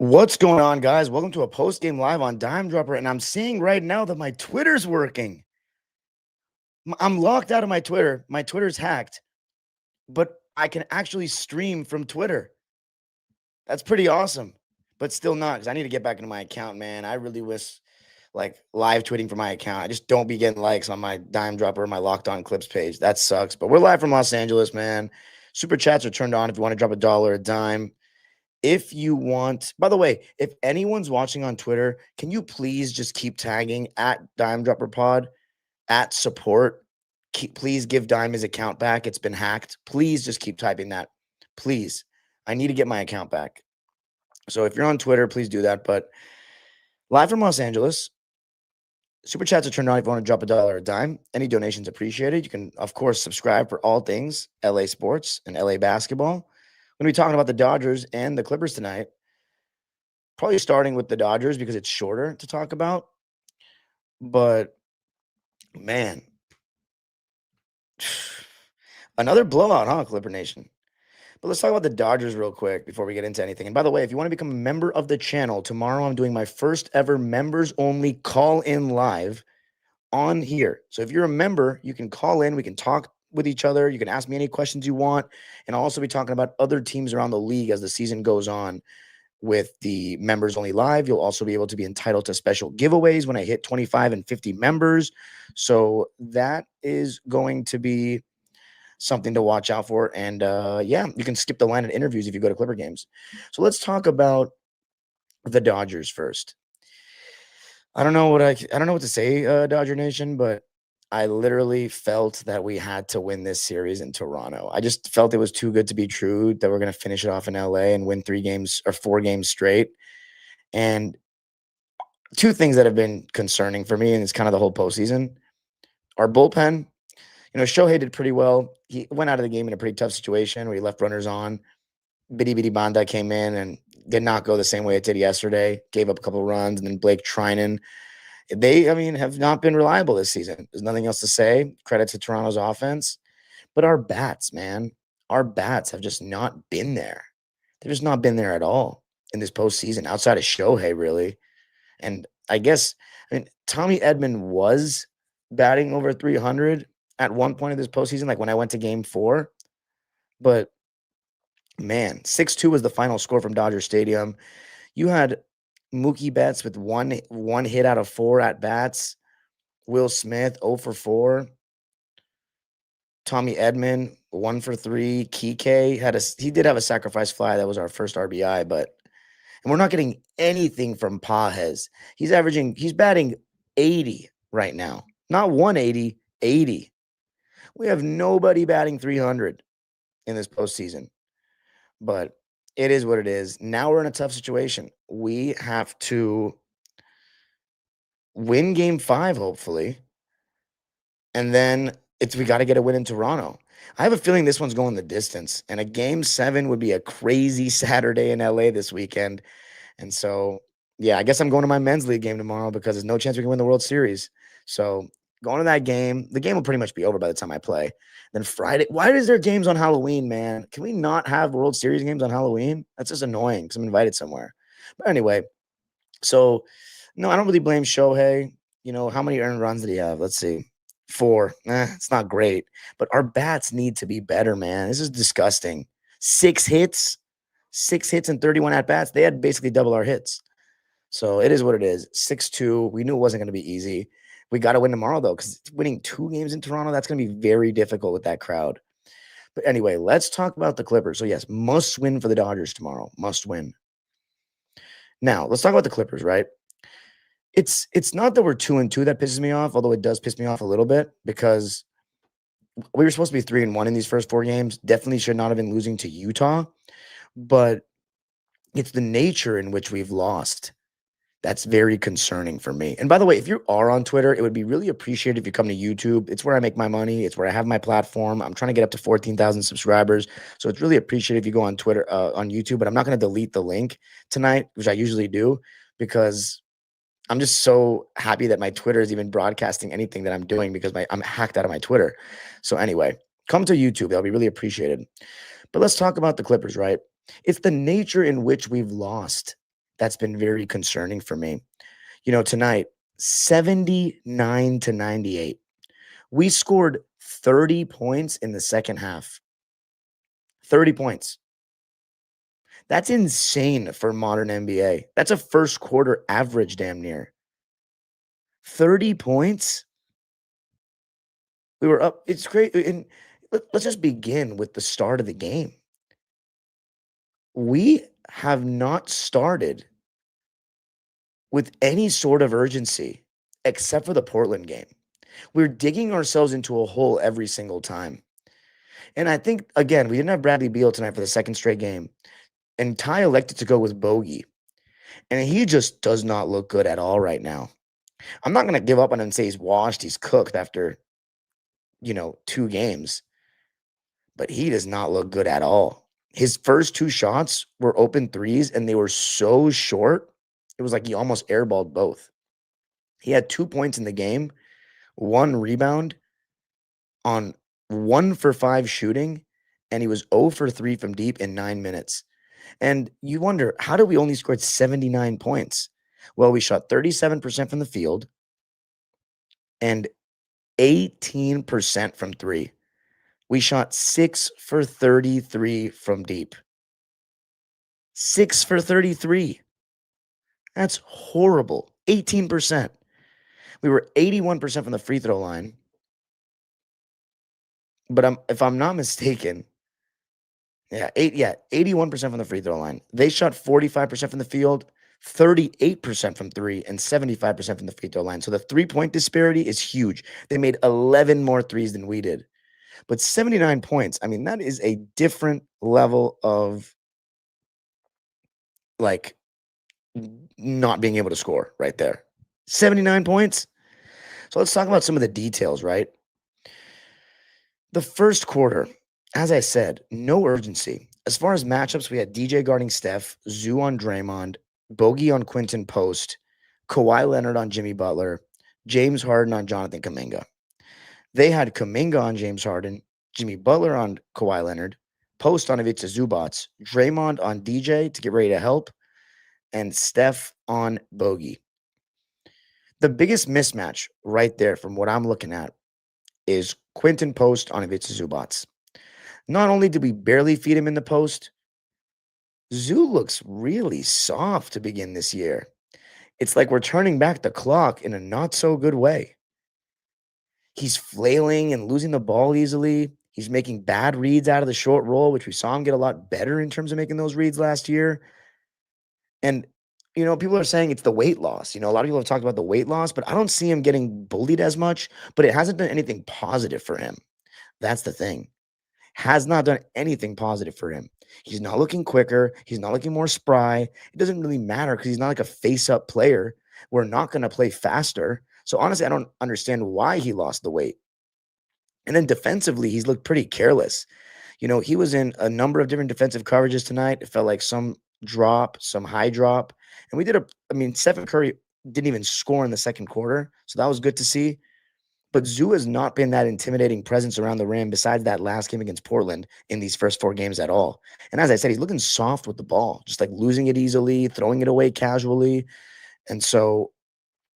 What's going on, guys? Welcome to a post-game live on Dime Dropper, and I'm seeing right now that my Twitter's working. I'm locked out of my Twitter. My Twitter's hacked, but I can actually stream from Twitter. That's pretty awesome, but still not because I need to get back into my account, man. I really wish like live tweeting from my account. I just don't be getting likes on my Dime Dropper or my Locked On Clips page. That sucks, but we're live from Los Angeles, man. Super chats are turned on if you want to drop $1 a dime. If you want, by the way, if anyone's watching on Twitter, can you please just keep tagging at Dime Dropper Pod, at support? Please give Dime his account back. It's been hacked. Please just keep typing that. Please. I need to get my account back. So if you're on Twitter, please do that. But live from Los Angeles, super chats are turned on if you want to drop $1 a dime. Any donations appreciated. You can, of course, subscribe for all things LA sports and LA basketball. We're going to be talking about the Dodgers and the Clippers tonight. Probably starting with the Dodgers because it's shorter to talk about. But, man, another blowout, huh, Clipper Nation? But let's talk about the Dodgers real quick before we get into anything. And by the way, if you want to become a member of the channel, tomorrow I'm doing my first ever members-only call-in live on here. So if you're a member, you can call in. We can talk with each other. You can ask me any questions you want. And I'll also be talking about other teams around the league as the season goes on with the members only live. You'll also be able to be entitled to special giveaways when I hit 25 and 50 members. So that is going to be something to watch out for. And yeah, you can skip the line of interviews if you go to Clipper games. So let's talk about the Dodgers first. I don't know what to say, Dodger Nation, but I literally felt that we had to win this series in Toronto. I just felt it was too good to be true that we're going to finish it off in LA and win 3 games or 4 games straight. And two things that have been concerning for me, and it's kind of the whole postseason, our bullpen. Shohei did pretty well. He went out of the game in a pretty tough situation where he left runners on. Bitty Banda came in and did not go the same way it did yesterday. Gave up a couple runs, and then Blake Trinan. They, have not been reliable this season. There's nothing else to say. Credit to Toronto's offense. But our bats, man, our bats have just not been there. They've just not been there at all in this postseason, outside of Shohei, really. And I guess, Tommy Edman was batting over 300 at one point of this postseason, like when I went to game 4. But, man, 6-2 was the final score from Dodger Stadium. You had Mookie Betts with one hit out of 4 at bats. Will Smith 0 for 4. Tommy Edman 1 for 3. Kike he did have a sacrifice fly that was our first RBI, and we're not getting anything from Pages. He's batting 80 right now. Not 180, 80. We have nobody batting 300 in this postseason. But it is what it is. Now we're in a tough situation. We have to win game 5, hopefully. And then we got to get a win in Toronto. I have a feeling this one's going the distance. And a game 7 would be a crazy Saturday in LA this weekend. And so, yeah, I guess I'm going to my men's league game tomorrow because there's no chance we can win the World Series. So going to that game, the game will pretty much be over by the time I play. Then Friday, why is there games on Halloween, man? Can we not have World Series games on Halloween? That's just annoying because I'm invited somewhere. But anyway, so no, I don't really blame Shohei. How many earned runs did he have? Let's see. 4. It's not great. But our bats need to be better, man. This is disgusting. 6 hits and 31 at-bats. They had basically double our hits. So it is what it is. 6-2. We knew it wasn't going to be easy. We got to win tomorrow, though, because winning 2 games in Toronto, that's going to be very difficult with that crowd. But anyway, let's talk about the Clippers. So, yes, must win for the Dodgers tomorrow. Must win. Now, let's talk about the Clippers, right? It's not that we're 2-2 that pisses me off, although it does piss me off a little bit because we were supposed to be 3-1 in these first 4 games. Definitely should not have been losing to Utah. But it's the nature in which we've lost. That's very concerning for me. And by the way, if you are on Twitter, it would be really appreciated if you come to YouTube. It's where I make my money. It's where I have my platform. I'm trying to get up to 14,000 subscribers. So it's really appreciated if you go on Twitter, on YouTube. But I'm not going to delete the link tonight, which I usually do, because I'm just so happy that my Twitter is even broadcasting anything that I'm doing because I'm hacked out of my Twitter. So anyway, come to YouTube. That'll be really appreciated. But let's talk about the Clippers, right? It's the nature in which we've lost that's been very concerning for me. Tonight, 79 to 98. We scored 30 points in the second half. 30 points. That's insane for modern NBA. That's a first quarter average damn near. 30 points? We were up. It's great. And let's just begin with the start of the game. We have not started with any sort of urgency except for the Portland game. We're digging ourselves into a hole every single time. And I think, again, we didn't have Bradley Beal tonight for the second straight game. And Ty elected to go with Bogey. And he just does not look good at all right now. I'm not going to give up on him and say he's washed, he's cooked after, 2 games. But he does not look good at all. His first 2 shots were open threes, and they were so short. It was like he almost airballed both. He had 2 points in the game, 1 rebound on 1 for 5 shooting, and he was 0 for 3 from deep in 9 minutes. And you wonder, how did we only scored 79 points? Well, we shot 37% from the field and 18% from 3. We shot 6 for 33 from deep. 6 for 33. That's horrible. 18%. We were 81% from the free throw line. But if I'm not mistaken, 81% from the free throw line. They shot 45% from the field, 38% from 3, and 75% from the free throw line. So the 3-point disparity is huge. They made 11 more threes than we did. But 79 points, I mean, that is a different level of like not being able to score right there. 79 points. So let's talk about some of the details, right? The first quarter, as I said, no urgency. As far as matchups, we had DJ guarding Steph, Zoo on Draymond, Bogey on Quinton Post, Kawhi Leonard on Jimmy Butler, James Harden on Jonathan Kuminga. They had Kuminga on James Harden, Jimmy Butler on Kawhi Leonard, Post on Ivica Zubac, Draymond on DJ to get ready to help, and Steph on Bogey. The biggest mismatch right there from what I'm looking at is Quinton Post on Ivica Zubac. Not only did we barely feed him in the post, Zoo looks really soft to begin this year. It's like we're turning back the clock in a not so good way. He's flailing and losing the ball easily. He's making bad reads out of the short roll, which we saw him get a lot better in terms of making those reads last year. And, people are saying it's the weight loss. A lot of people have talked about the weight loss, but I don't see him getting bullied as much, but it hasn't done anything positive for him. That's the thing. Has not done anything positive for him. He's not looking quicker. He's not looking more spry. It doesn't really matter because he's not like a face-up player. We're not going to play faster. So honestly, I don't understand why he lost the weight. And then defensively, he's looked pretty careless. He was in a number of different defensive coverages tonight. It felt like some drop, some high drop. And we did Stephen Curry didn't even score in the second quarter. So that was good to see. But Zoo has not been that intimidating presence around the rim besides that last game against Portland in these first 4 games at all. And as I said, he's looking soft with the ball, just like losing it easily, throwing it away casually. And so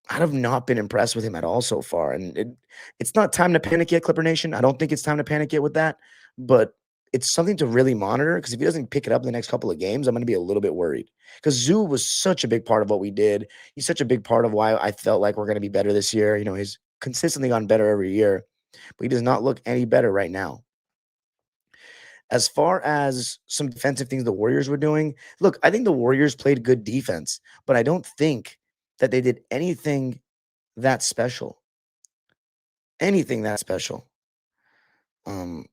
I have not been impressed with him at all so far. And it's not time to panic yet, Clipper Nation. I don't think it's time to panic yet with that. But it's something to really monitor because if he doesn't pick it up in the next couple of games, I'm going to be a little bit worried. Because Zoo was such a big part of what we did. He's such a big part of why I felt like we're going to be better this year. He's consistently gotten better every year, but he does not look any better right now. As far as some defensive things the Warriors were doing, look, I think the Warriors played good defense, but I don't think that they did anything that special. Anything that special. In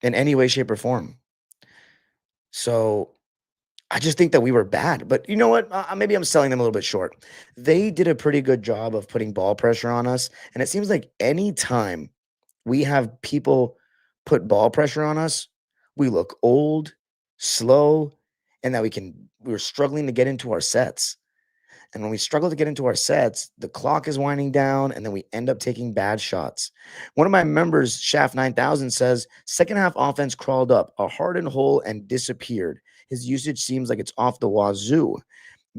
any way, shape, or form. So I just think that we were bad. But you know what? Maybe I'm selling them a little bit short. They did a pretty good job of putting ball pressure on us. And it seems like any time we have people put ball pressure on us, we look old, slow, and that we're struggling to get into our sets. And when we struggle to get into our sets, the clock is winding down, and then we end up taking bad shots. One of my members, Shaft 9000, says, second half offense crawled up a hardened hole and disappeared. His usage seems like it's off the wazoo.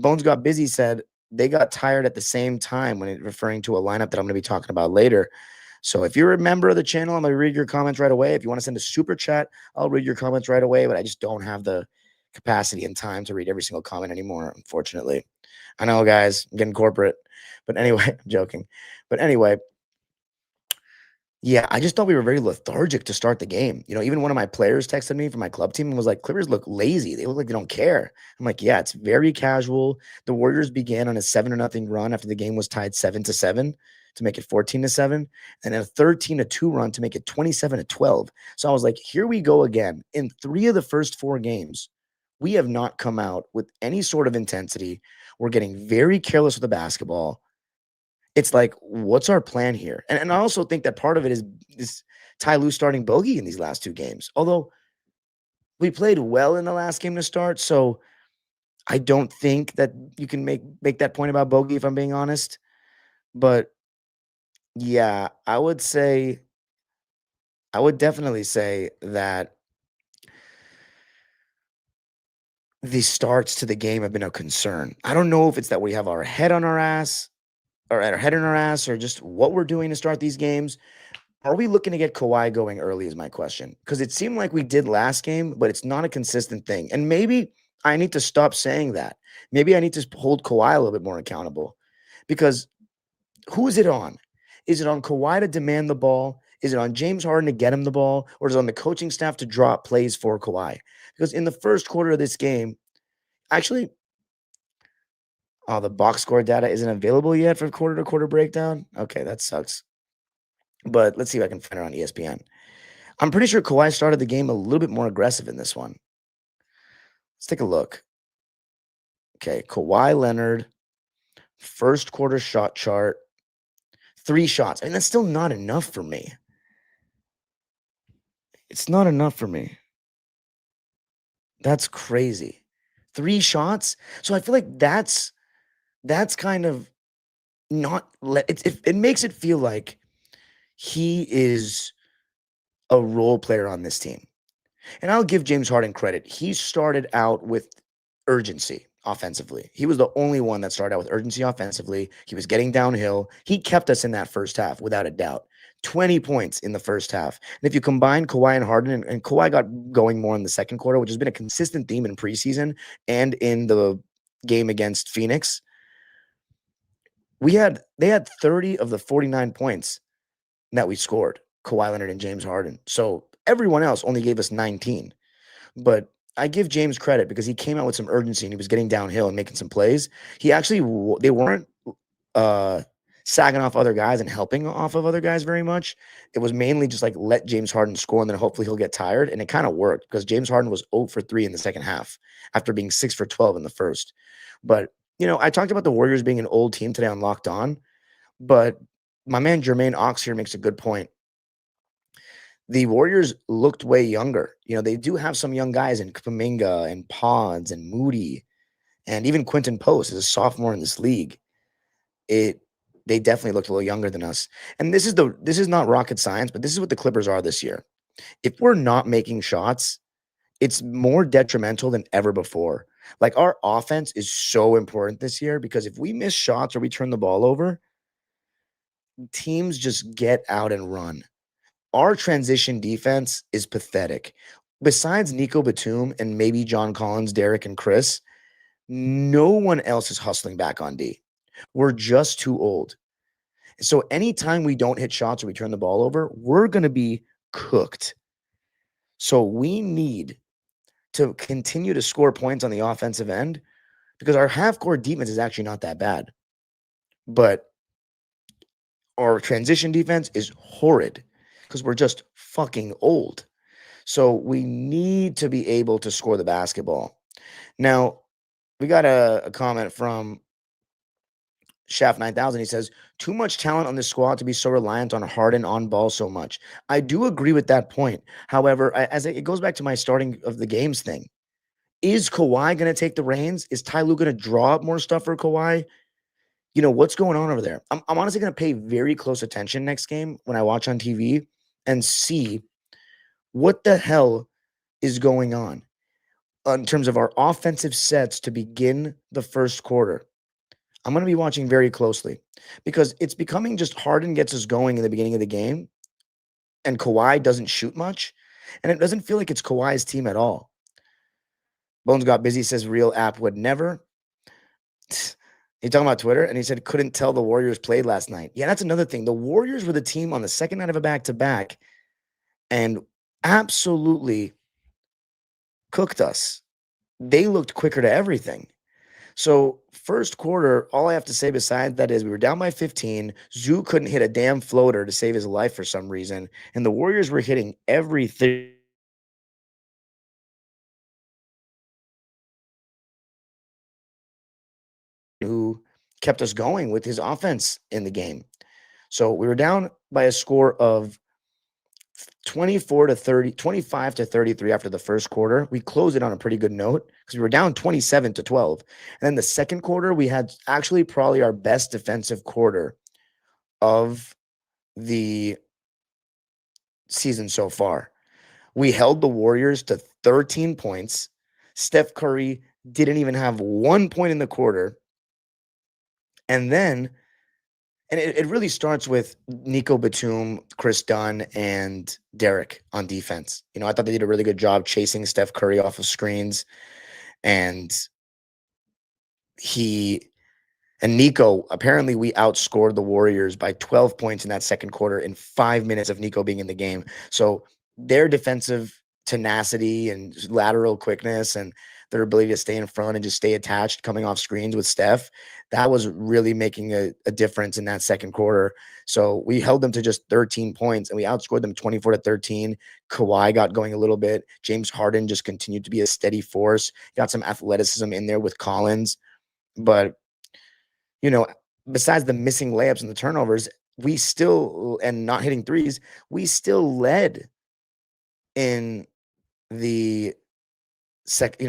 Bones Got Busy said they got tired at the same time when referring to a lineup that I'm going to be talking about later. So if you're a member of the channel, I'm going to read your comments right away. If you want to send a super chat, I'll read your comments right away, but I just don't have the capacity and time to read every single comment anymore, unfortunately. I know, guys, I'm getting corporate. But anyway, I'm joking. But anyway, yeah, I just thought we were very lethargic to start the game. Even one of my players texted me from my club team and was like, Clippers look lazy. They look like they don't care. I'm like, yeah, it's very casual. The Warriors began on a 7-0 run after the game was tied 7-7 to make it 14-7, and a 13-2 run to make it 27-12. So I was like, here we go again. In 3 of the first 4 games, we have not come out with any sort of intensity. We're getting very careless with the basketball. It's like, what's our plan here? And I also think that part of it is Ty Lue starting Bogey in these last 2 games. Although we played well in the last game to start, so I don't think that you can make that point about Bogey, if I'm being honest. But yeah, I would definitely say that the starts to the game have been a concern. I don't know if it's that we have our head on our ass or our head in our ass or just what we're doing to start these games. Are we looking to get Kawhi going early is my question. Because it seemed like we did last game, but it's not a consistent thing. And maybe I need to stop saying that. Maybe I need to hold Kawhi a little bit more accountable. Because who is it on? Is it on Kawhi to demand the ball? Is it on James Harden to get him the ball? Or is it on the coaching staff to draw up plays for Kawhi? Because in the first quarter of this game, actually, the box score data isn't available yet for quarter to quarter breakdown. Okay, that sucks. But let's see if I can find it on ESPN. I'm pretty sure Kawhi started the game a little bit more aggressive in this one. Let's take a look. Okay, Kawhi Leonard, first quarter shot chart, 3 shots. I mean, that's still not enough for me. It's not enough for me. That's crazy. 3 shots? So I feel like that's kind of not it makes it feel like he is a role player on this team. And I'll give James Harden credit. He started out with urgency offensively. He was the only one that started out with urgency offensively. He was getting downhill. He kept us in that first half without a doubt. 20 points in the first half. And if you combine Kawhi and Harden, and Kawhi got going more in the second quarter, which has been a consistent theme in preseason and in the game against Phoenix, they had 30 of the 49 points that we scored, Kawhi Leonard and James Harden. So everyone else only gave us 19. But I give James credit because he came out with some urgency and he was getting downhill and making some plays. He actually they weren't uh, sagging off other guys and helping off of other guys very much. It was mainly just like let James Harden score and then hopefully he'll get tired. And it kind of worked because James Harden was 0 for 3 in the second half after being 6 for 12 in the first. But I talked about the Warriors being an old team today on Locked On, but my man Jermaine Ox here makes a good point. The Warriors looked way younger. They do have some young guys in Kuminga and Pods and Moody, and even Quentin Post is a sophomore in this league. They definitely looked a little younger than us. And this is not rocket science, but this is what the Clippers are this year. If we're not making shots, it's more detrimental than ever before. Like, our offense is so important this year because if we miss shots or we turn the ball over, teams just get out and run. Our transition defense is pathetic. Besides Nico Batum and maybe John Collins, Derek, and Chris, no one else is hustling back on D. We're just too old. So anytime we don't hit shots or we turn the ball over, we're going to be cooked. So we need to continue to score points on the offensive end because our half-court defense is actually not that bad. But our transition defense is horrid because we're just fucking old. So we need to be able to score the basketball. Now, we got a comment from Shaft 9000. He says, too much talent on this squad to be so reliant on Harden on ball so much. I do agree with that point. However, as it goes back to my starting of the games thing, is Kawhi going to take the reins? Is Ty Lue going to draw up more stuff for Kawhi? What's going on over there? I'm honestly going to pay very close attention next game when I watch on TV and see what the hell is going on. in terms of our offensive sets to begin the first quarter. I'm going to be watching very closely because it's becoming just Harden gets us going in the beginning of the game, and Kawhi doesn't shoot much, and it doesn't feel like it's Kawhi's team at all. Bones got busy, says real app would never. He talking about Twitter, and he said couldn't tell the Warriors played last night. Yeah, that's another thing. The Warriors were the team on the second night of a back-to-back and absolutely cooked us. They looked quicker to everything. So first quarter, all I have to say besides that is we were down by 15. Zoo couldn't hit a damn floater to save his life for some reason, and the Warriors were hitting everything who kept us going with his offense in the game. So we were down by a score of 24 to 30, 25 to 33 after the first quarter. We closed it on a pretty good note because we were down 27 to 12. And then the second quarter, we had actually probably our best defensive quarter of the season so far. We held the Warriors to 13 points. Steph Curry didn't even have 1 point in the quarter. And then, and it really starts with Nico Batum, Chris Dunn, and Derek on defense. You know, I thought they did a really good job chasing Steph Curry off of screens. And he and Nico, apparently we outscored the Warriors by 12 points in that second quarter in 5 minutes of Nico being in the game. So their defensive tenacity and lateral quickness and their ability to stay in front and just stay attached coming off screens with Steph, that was really making a difference in that second quarter. So we held them to just 13 points and we outscored them 24 to 13. Kawhi got going a little bit. James Harden just continued to be a steady force. Got some athleticism in there with Collins. But you know, besides the missing layups and the turnovers, we still and not hitting threes, we still led in the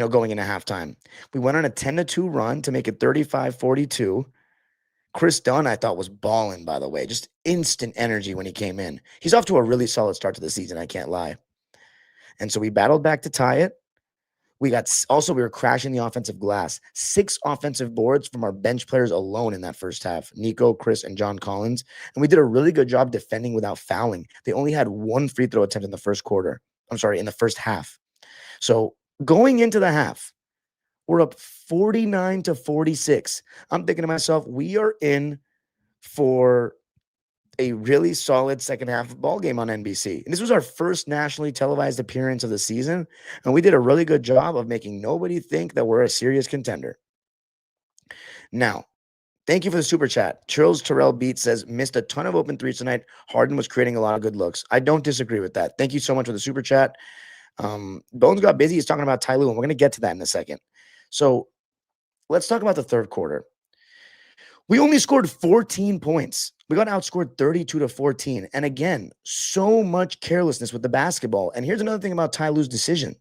going into halftime. We went on a 10-2 run to make it 35-42. Chris Dunn, I thought, was balling, by the way, just instant energy when he came in. He's off to a really solid start to the season, I can't lie. And so we battled back to tie it. We were crashing the offensive glass. 6 offensive boards from our bench players alone in that first half. Nico, Chris, and John Collins. And we did a really good job defending without fouling. They only had 1 free throw attempt in the first quarter. In the first half. So going into the half, we're up 49 to 46. I'm thinking to myself, we are in for a really solid second half ball game on NBC. And this was our first nationally televised appearance of the season. And we did a really good job of making nobody think that we're a serious contender. Now, thank you for the super chat. Charles Terrell Beat says, missed a ton of open threes tonight. Harden was creating a lot of good looks. I don't disagree with that. Thank you so much for the super chat. Bones got busy. He's talking about Ty Lue, and we're going to get to that in a second. So let's talk about the third quarter. We only scored 14 points. We got outscored 32 to 14. And again, so much carelessness with the basketball. And here's another thing about Ty Lue's decision.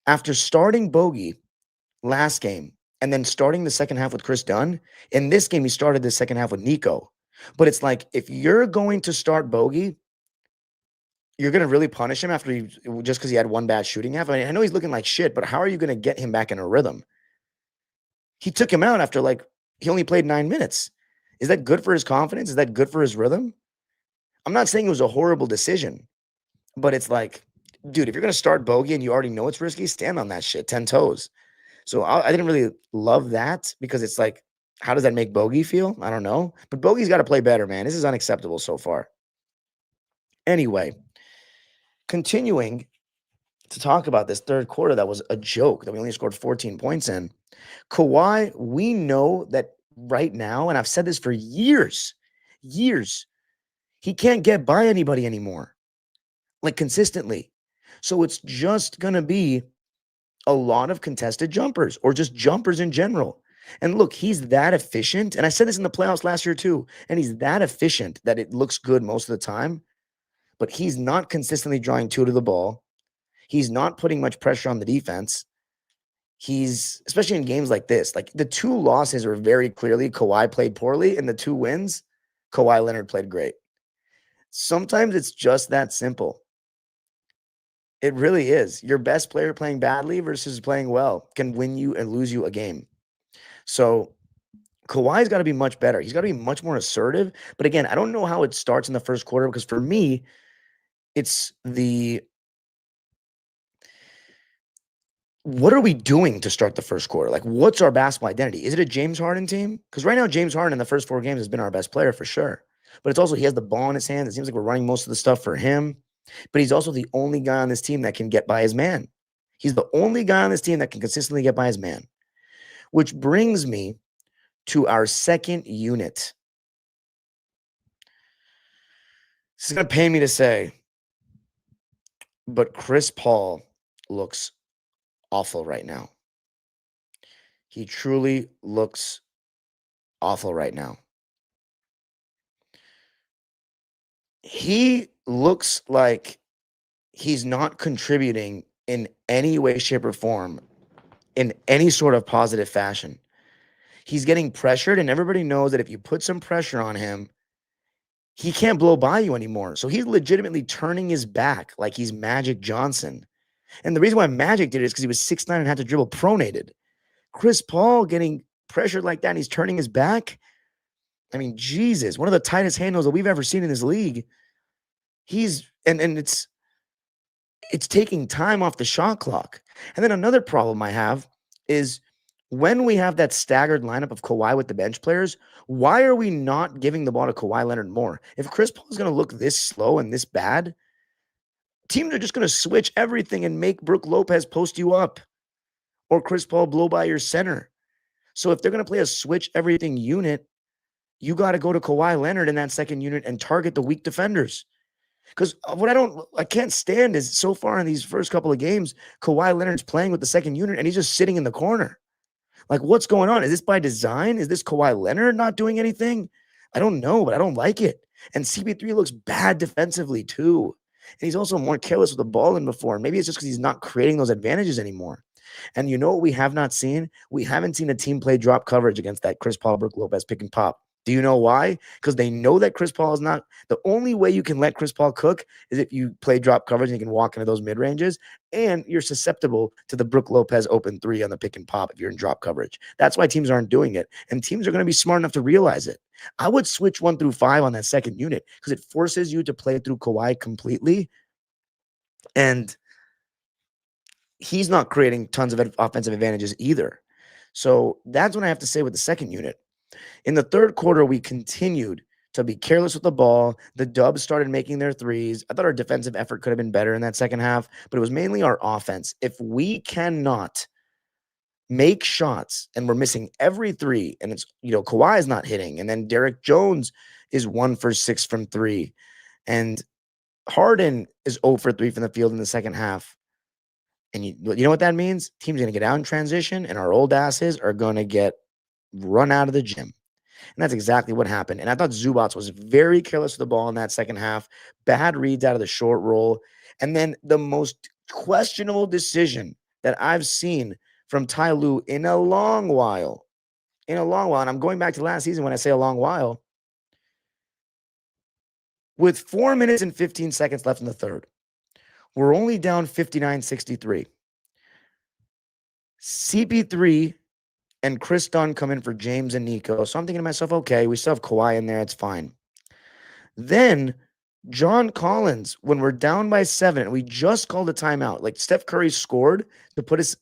After starting Bogey last game and then starting the second half with Chris Dunn, in this game, he started the second half with Nico. But it's like, if you're going to start Bogey, you're going to really punish him just because he had one bad shooting half. I mean, I know he's looking like shit, but how are you going to get him back in a rhythm? He took him out after he only played 9 minutes. Is that good for his confidence? Is that good for his rhythm? I'm not saying it was a horrible decision, but it's like, dude, if you're going to start Bogey and you already know it's risky, stand on that shit 10 toes. So I didn't really love that because it's like, how does that make Bogey feel? I don't know. But Bogey's got to play better, man. This is unacceptable so far. Anyway, continuing to talk about this third quarter that was a joke that we only scored 14 points in. Kawhi, we know that right now, and I've said this for years, he can't get by anybody anymore, consistently. So it's just going to be a lot of contested jumpers or just jumpers in general. And look, he's that efficient. And I said this in the playoffs last year too. And he's that efficient that it looks good most of the time, but he's not consistently drawing 2 to the ball. He's not putting much pressure on the defense. He's, especially in games like this, the 2 losses are very clearly Kawhi played poorly, and the 2 wins, Kawhi Leonard played great. Sometimes it's just that simple. It really is. Your best player playing badly versus playing well can win you and lose you a game. So Kawhi's got to be much better. He's got to be much more assertive. But again, I don't know how it starts in the first quarter because for me, it's the what are we doing to start the first quarter? Like, what's our basketball identity? Is it a James Harden team? Because right now, James Harden in the first 4 games has been our best player for sure. But it's also he has the ball in his hands. It seems like we're running most of the stuff for him. But he's also the only guy on this team that can get by his man. He's the only guy on this team that can consistently get by his man. Which brings me to our second unit. This is going to pain me to say, but Chris Paul looks awful right now. He truly looks awful right now. He looks like he's not contributing in any way, shape, or form in any sort of positive fashion. He's getting pressured, and everybody knows that if you put some pressure on him, he can't blow by you anymore. So he's legitimately turning his back like he's Magic Johnson. And the reason why Magic did it is because he was 6'9" and had to dribble pronated. Chris Paul getting pressured like that and he's turning his back. I mean, Jesus, one of the tightest handles that we've ever seen in this league. He's and it's taking time off the shot clock. And then another problem I have is when we have that staggered lineup of Kawhi with the bench players, why are we not giving the ball to Kawhi Leonard more? If Chris Paul is going to look this slow and this bad, teams are just going to switch everything and make Brook Lopez post you up or Chris Paul blow by your center. So if they're going to play a switch everything unit, you got to go to Kawhi Leonard in that second unit and target the weak defenders. Because what I can't stand is so far in these first couple of games, Kawhi Leonard's playing with the second unit and he's just sitting in the corner. Like, what's going on? Is this by design? Is this Kawhi Leonard not doing anything? I don't know, but I don't like it. And CP3 looks bad defensively too. And he's also more careless with the ball than before. Maybe it's just because he's not creating those advantages anymore. And you know what we have not seen? We haven't seen a team play drop coverage against that Chris Paul, Brook Lopez pick and pop. Do you know why? Because they know that Chris Paul is not the only way you can let Chris Paul cook is if you play drop coverage and you can walk into those mid ranges, and you're susceptible to the Brook Lopez open 3 on the pick and pop if you're in drop coverage. That's why teams aren't doing it, and teams are going to be smart enough to realize it. I would switch 1 through 5 on that second unit because it forces you to play through Kawhi completely, and he's not creating tons of offensive advantages either. So that's what I have to say with the second unit. In the third quarter, we continued to be careless with the ball. The Dubs started making their threes. I thought our defensive effort could have been better in that second half, but it was mainly our offense. If we cannot make shots and we're missing every 3, and it's, Kawhi is not hitting, and then Derek Jones is 1 for 6 from 3, and Harden is 0 for 3 from the field in the second half. And you know what that means? Team's going to get out in transition, and our old asses are going to get run out of the gym. And that's exactly what happened. And I thought Zubats was very careless with the ball in that second half. Bad reads out of the short roll. And then the most questionable decision that I've seen from Ty Lue in a long while. And I'm going back to last season when I say a long while. With 4 minutes and 15 seconds left in the third, we're only down 59-63. CP3 and Chris Dunn come in for James and Nico. So I'm thinking to myself, okay, we still have Kawhi in there. It's fine. Then John Collins, when we're down by 7, and we just called a timeout. Like Steph Curry scored to put us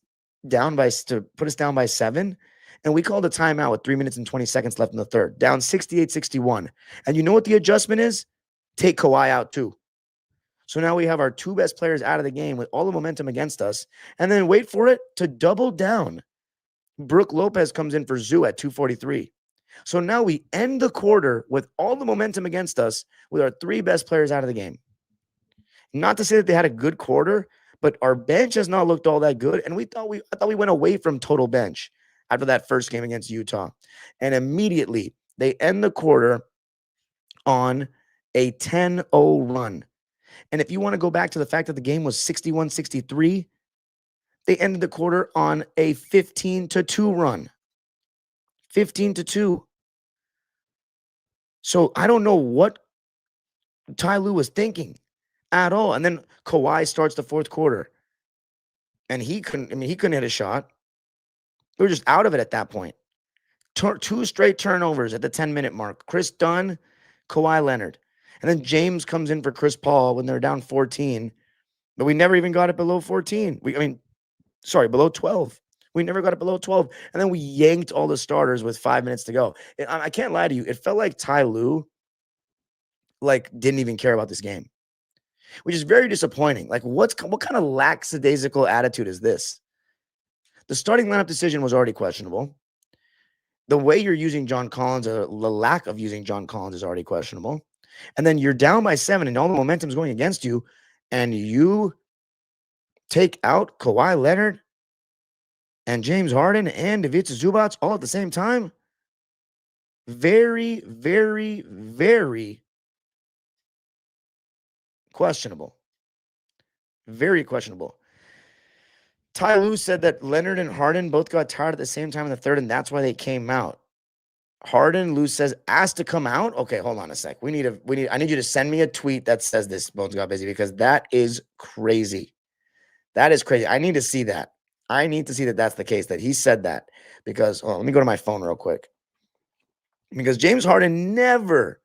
down by 7, and we called a timeout with 3 minutes and 20 seconds left in the third, down 68-61. And you know what the adjustment is? Take Kawhi out too. So now we have our 2 best players out of the game with all the momentum against us. And then wait for it, to double down, Brook Lopez comes in for Zoo at 2:43. So now we end the quarter with all the momentum against us with our 3 best players out of the game. Not to say that they had a good quarter, but our bench has not looked all that good. And I thought we went away from total bench after that first game against Utah. And immediately they end the quarter on a 10-0 run. And if you want to go back to the fact that the game was 61-63, they ended the quarter on a 15-2 run. 15-2. So I don't know what Ty Lue was thinking. at all. And then Kawhi starts the fourth quarter, and he couldn't hit a shot. We were just out of it at that point. Two straight turnovers at the 10-minute mark. Chris Dunn, Kawhi Leonard. And then James comes in for Chris Paul when they're down 14, but we never even got it below 14. Below 12. We never got it below 12. And then we yanked all the starters with 5 minutes to go. I can't lie to you. It felt like Ty Lue didn't even care about this game, which is very disappointing. What kind of lackadaisical attitude is this? The starting lineup decision was already questionable. The way you're using John Collins, or the lack of using John Collins, is already questionable. And then you're down by 7 and all the momentum's going against you, and you take out Kawhi Leonard and James Harden and Ivica Zubac all at the same time. Very, very, very questionable. Very questionable. Ty Lue said that Leonard and Harden both got tired at the same time in the third, and that's why they came out. Harden, Lue says, asked to come out. Okay, hold on a sec. I need you to send me a tweet that says this, Bones got busy, because that is crazy. That is crazy. I need to see that. I need to see that that's the case, that he said that. Because, let me go to my phone real quick. Because James Harden never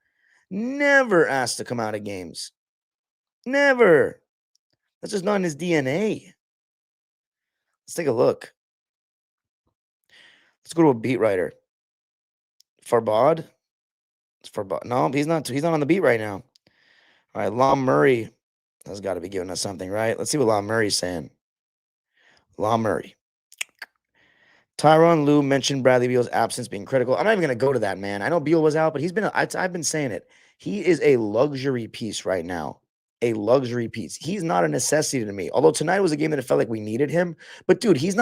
asked to come out of games. Never. That's just not in his DNA. Let's take a look. Let's go to a beat writer. Farbod. No, he's not on the beat right now. All right, Law Murray has got to be giving us something, right? Let's see what Law Murray's saying. Law Murray. Tyronn Lue mentioned Bradley Beal's absence being critical. I'm not even going to go to that, man. I know Beal was out, but I've been saying it. He is a luxury piece right now. A luxury piece. He's not a necessity to me. Although tonight was a game that it felt like we needed him. But dude, he's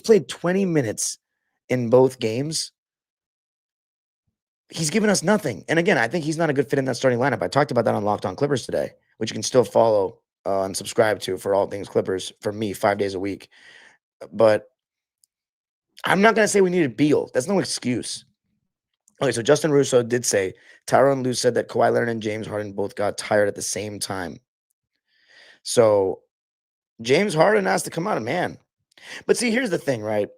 played 20 minutes in both games. He's given us nothing. And again, I think he's not a good fit in that starting lineup. I talked about that on Locked On Clippers today, which you can still follow and subscribe to for all things Clippers for me 5 days a week. But I'm not going to say we needed Beal. That's no excuse. Okay, so Justin Russo did say, Tyronn Lue said that Kawhi Leonard and James Harden both got tired at the same time. So James Harden has to come out, man. But see, here's the thing, right?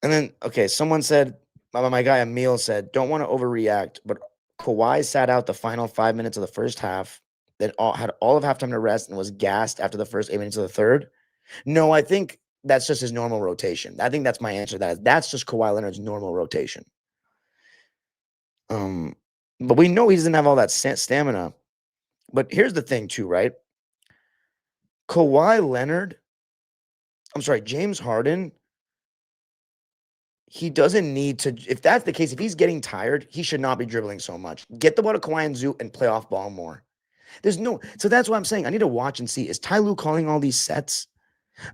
And then, okay, someone said, my guy Emil said, don't want to overreact, but Kawhi sat out the final 5 minutes of the first half, then had all of halftime to rest and was gassed after the first 8 minutes of the third. No, I think that's just his normal rotation. I think that's my answer to that. That's just Kawhi Leonard's normal rotation. But we know he doesn't have all that stamina. But here's the thing too, right? James Harden, he doesn't need to. If that's the case, if he's getting tired, he should not be dribbling so much. Get the ball to Kawhi and Zoo and play off ball more. So that's what I'm saying. I need to watch and see. Is Ty Lue calling all these sets?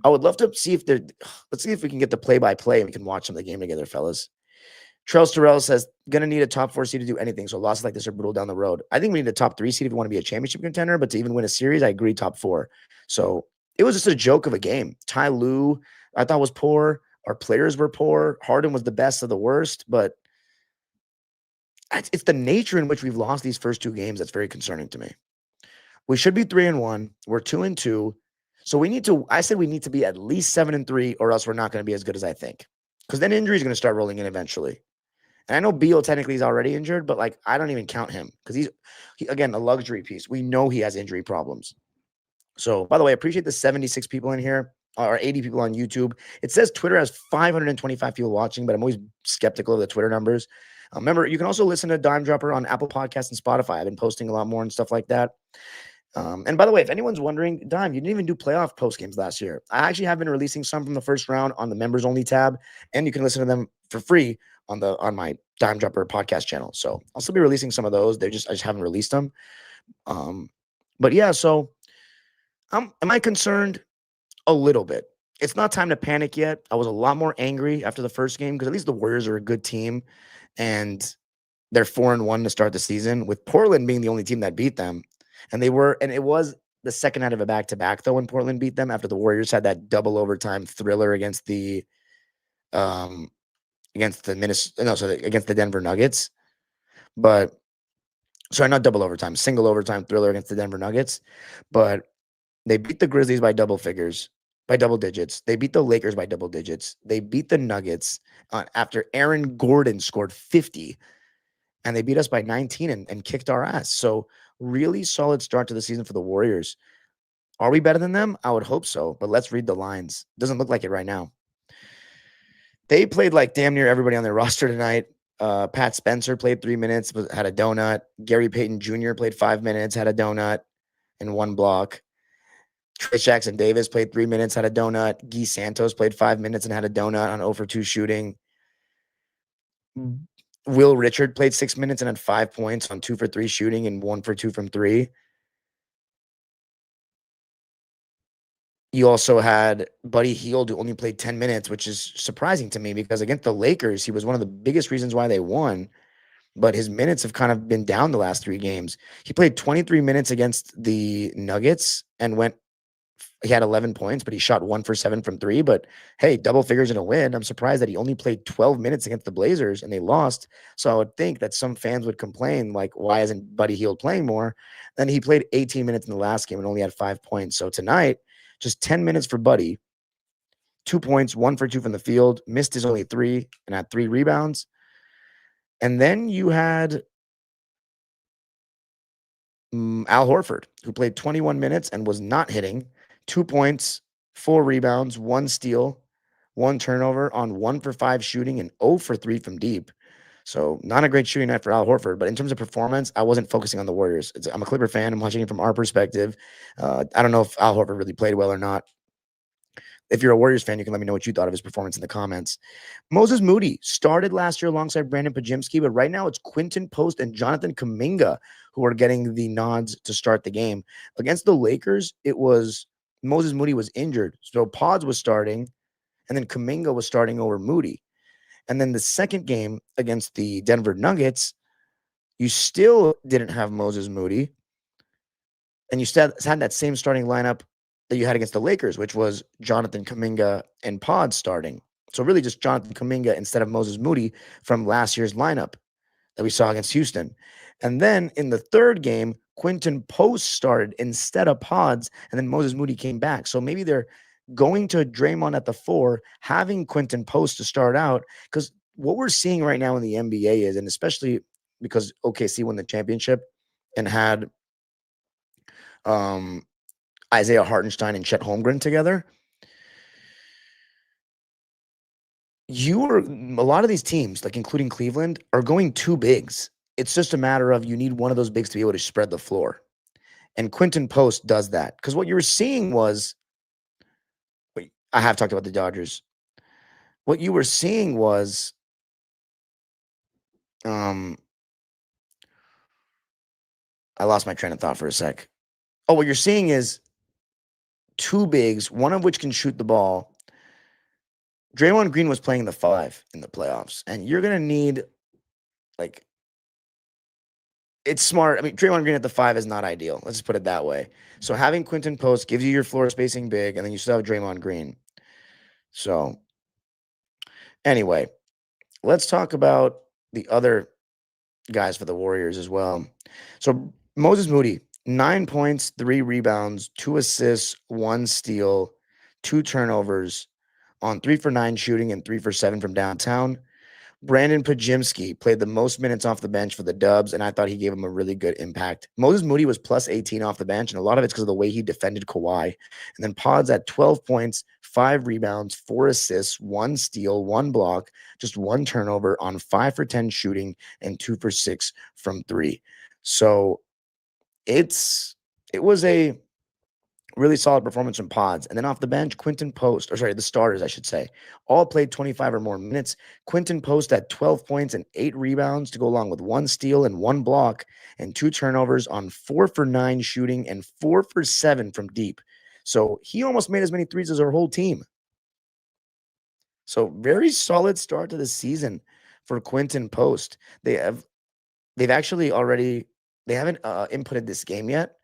I would love to see let's see if we can get the play-by-play and we can watch some of the game together, fellas. Trell Terrell says, gonna need a top 4 seed to do anything. So losses like this are brutal down the road. I think we need a top 3 seed if we want to be a championship contender, but to even win a series, I agree, top 4. So it was just a joke of a game. Ty Lue, I thought, was poor. Our players were poor. Harden was the best of the worst, but it's the nature in which we've lost these first 2 games that's very concerning to me. We should be 3-1. We're 2-2. So I said we need to be at least 7-3, or else we're not going to be as good as I think. Because then injury is going to start rolling in eventually. And I know Beal technically is already injured, but I don't even count him because he's again, a luxury piece. We know he has injury problems. So, by the way, I appreciate the 76 people in here, or 80 people on YouTube. It says Twitter has 525 people watching, but I'm always skeptical of the Twitter numbers. Remember, you can also listen to Dime Dropper on Apple Podcasts and Spotify. I've been posting a lot more and stuff like that. And by the way, if anyone's wondering, Dime, you didn't even do playoff post games last year. I actually have been releasing some from the first round on the members only tab, and you can listen to them for free on my Dime Dropper podcast channel. So I'll still be releasing some of those. I just haven't released them. But yeah, so am I concerned? A little bit. It's not time to panic yet. I was a lot more angry after the first game because at least the Warriors are a good team, and they're 4-1 to start the season, with Portland being the only team that beat them. And it was the second out of a back-to-back, though, when Portland beat them after the Warriors had that double overtime thriller against the Denver Nuggets. But Sorry, not double overtime, single overtime thriller against the Denver Nuggets. But they beat the Grizzlies by double figures, by double digits. They beat the Lakers by double digits. They beat the Nuggets after Aaron Gordon scored 50, and they beat us by 19 and kicked our ass. So, really solid start to the season for the Warriors. Are we better than them? I would hope so, but let's read the lines. Doesn't look like it right now. They played like damn near everybody on their roster tonight. Pat Spencer played 3 minutes, had a donut. Gary Payton Jr. played 5 minutes, had a donut and one block. Trace Jackson Davis played 3 minutes, had a donut. Guy Santos played 5 minutes and had a donut on 0 for 2 shooting. Will Richard played 6 minutes and had 5 points on 2 for 3 shooting and 1 for 2 from three. You also had Buddy Hield, who only played 10 minutes, which is surprising to me because against the Lakers, he was one of the biggest reasons why they won. But his minutes have kind of been down the last 3 games. He played 23 minutes against the Nuggets and he had 11 points, but he shot 1 for 7 from three. But hey, double figures in a win. I'm surprised that he only played 12 minutes against the Blazers and they lost. So I would think that some fans would complain, like, why isn't Buddy Hield playing more? Then he played 18 minutes in the last game and only had 5 points. So tonight, just 10 minutes for Buddy, 2 points, 1 for 2 from the field, missed his only three and had 3 rebounds. And then you had Al Horford, who played 21 minutes and was not hitting, 2 points, 4 rebounds, 1 steal, 1 turnover on 1 for 5 shooting and 0 for 3 from deep. So not a great shooting night for Al Horford. But in terms of performance, I wasn't focusing on the Warriors. I'm a Clipper fan. I'm watching it from our perspective. I don't know if Al Horford really played well or not. If you're a Warriors fan, you can let me know what you thought of his performance in the comments. Moses Moody started last year alongside Brandon Pajimski, but right now it's Quinton Post and Jonathan Kuminga who are getting the nods to start the game. Against the Lakers, it was Moses Moody was injured. So Pods was starting, and then Kuminga was starting over Moody. And then the second game against the Denver Nuggets, you still didn't have Moses Moody, and you still had that same starting lineup that you had against the Lakers, which was Jonathan Kuminga and Pod starting. So really just Jonathan Kuminga instead of Moses Moody from last year's lineup that we saw against Houston. And then in the third game, Quinton Post started instead of Pods, and then Moses Moody came back. So maybe they're going to Draymond at the 4, having Quinton Post to start out, because what we're seeing right now in the NBA is, and especially because OKC won the championship and had um, Isaiah Hartenstein and Chet Holmgren together, a lot of these teams, like including Cleveland, are going two bigs. It's just a matter of you need one of those bigs to be able to spread the floor. And Quinton Post does that. Because what you were seeing was, wait, I have talked about the Dodgers. What you were seeing was, I lost my train of thought for a sec. Oh, what you're seeing is two bigs, one of which can shoot the ball. Draymond Green was playing the 5 in the playoffs, and you're going to need, like, it's smart. I mean, Draymond Green at the 5 is not ideal. Let's just put it that way. So having Quinton Post gives you your floor spacing big, and then you still have Draymond Green. So anyway, let's talk about the other guys for the Warriors as well. So Moses Moody, 9 points, 3 rebounds, 2 assists, 1 steal, 2 turnovers on 3 for 9 shooting and 3 for 7 from downtown. Brandon Pajimski played the most minutes off the bench for the Dubs, and I thought he gave him a really good impact. Moses Moody was plus 18 off the bench, and a lot of it's because of the way he defended Kawhi. And then Pods at 12 points, 5 rebounds, 4 assists, 1 steal, 1 block, just 1 turnover on 5 for 10 shooting and 2 for 6 from 3. So it was a really solid performance from Pods. And then off the bench, the starters, I should say, all played 25 or more minutes. Quinton Post had 12 points and 8 rebounds to go along with 1 steal and 1 block and 2 turnovers on 4 for 9 shooting and 4 for 7 from deep. So he almost made as many threes as our whole team. So very solid start to the season for Quinton Post. They've actually already, they haven't inputted this game yet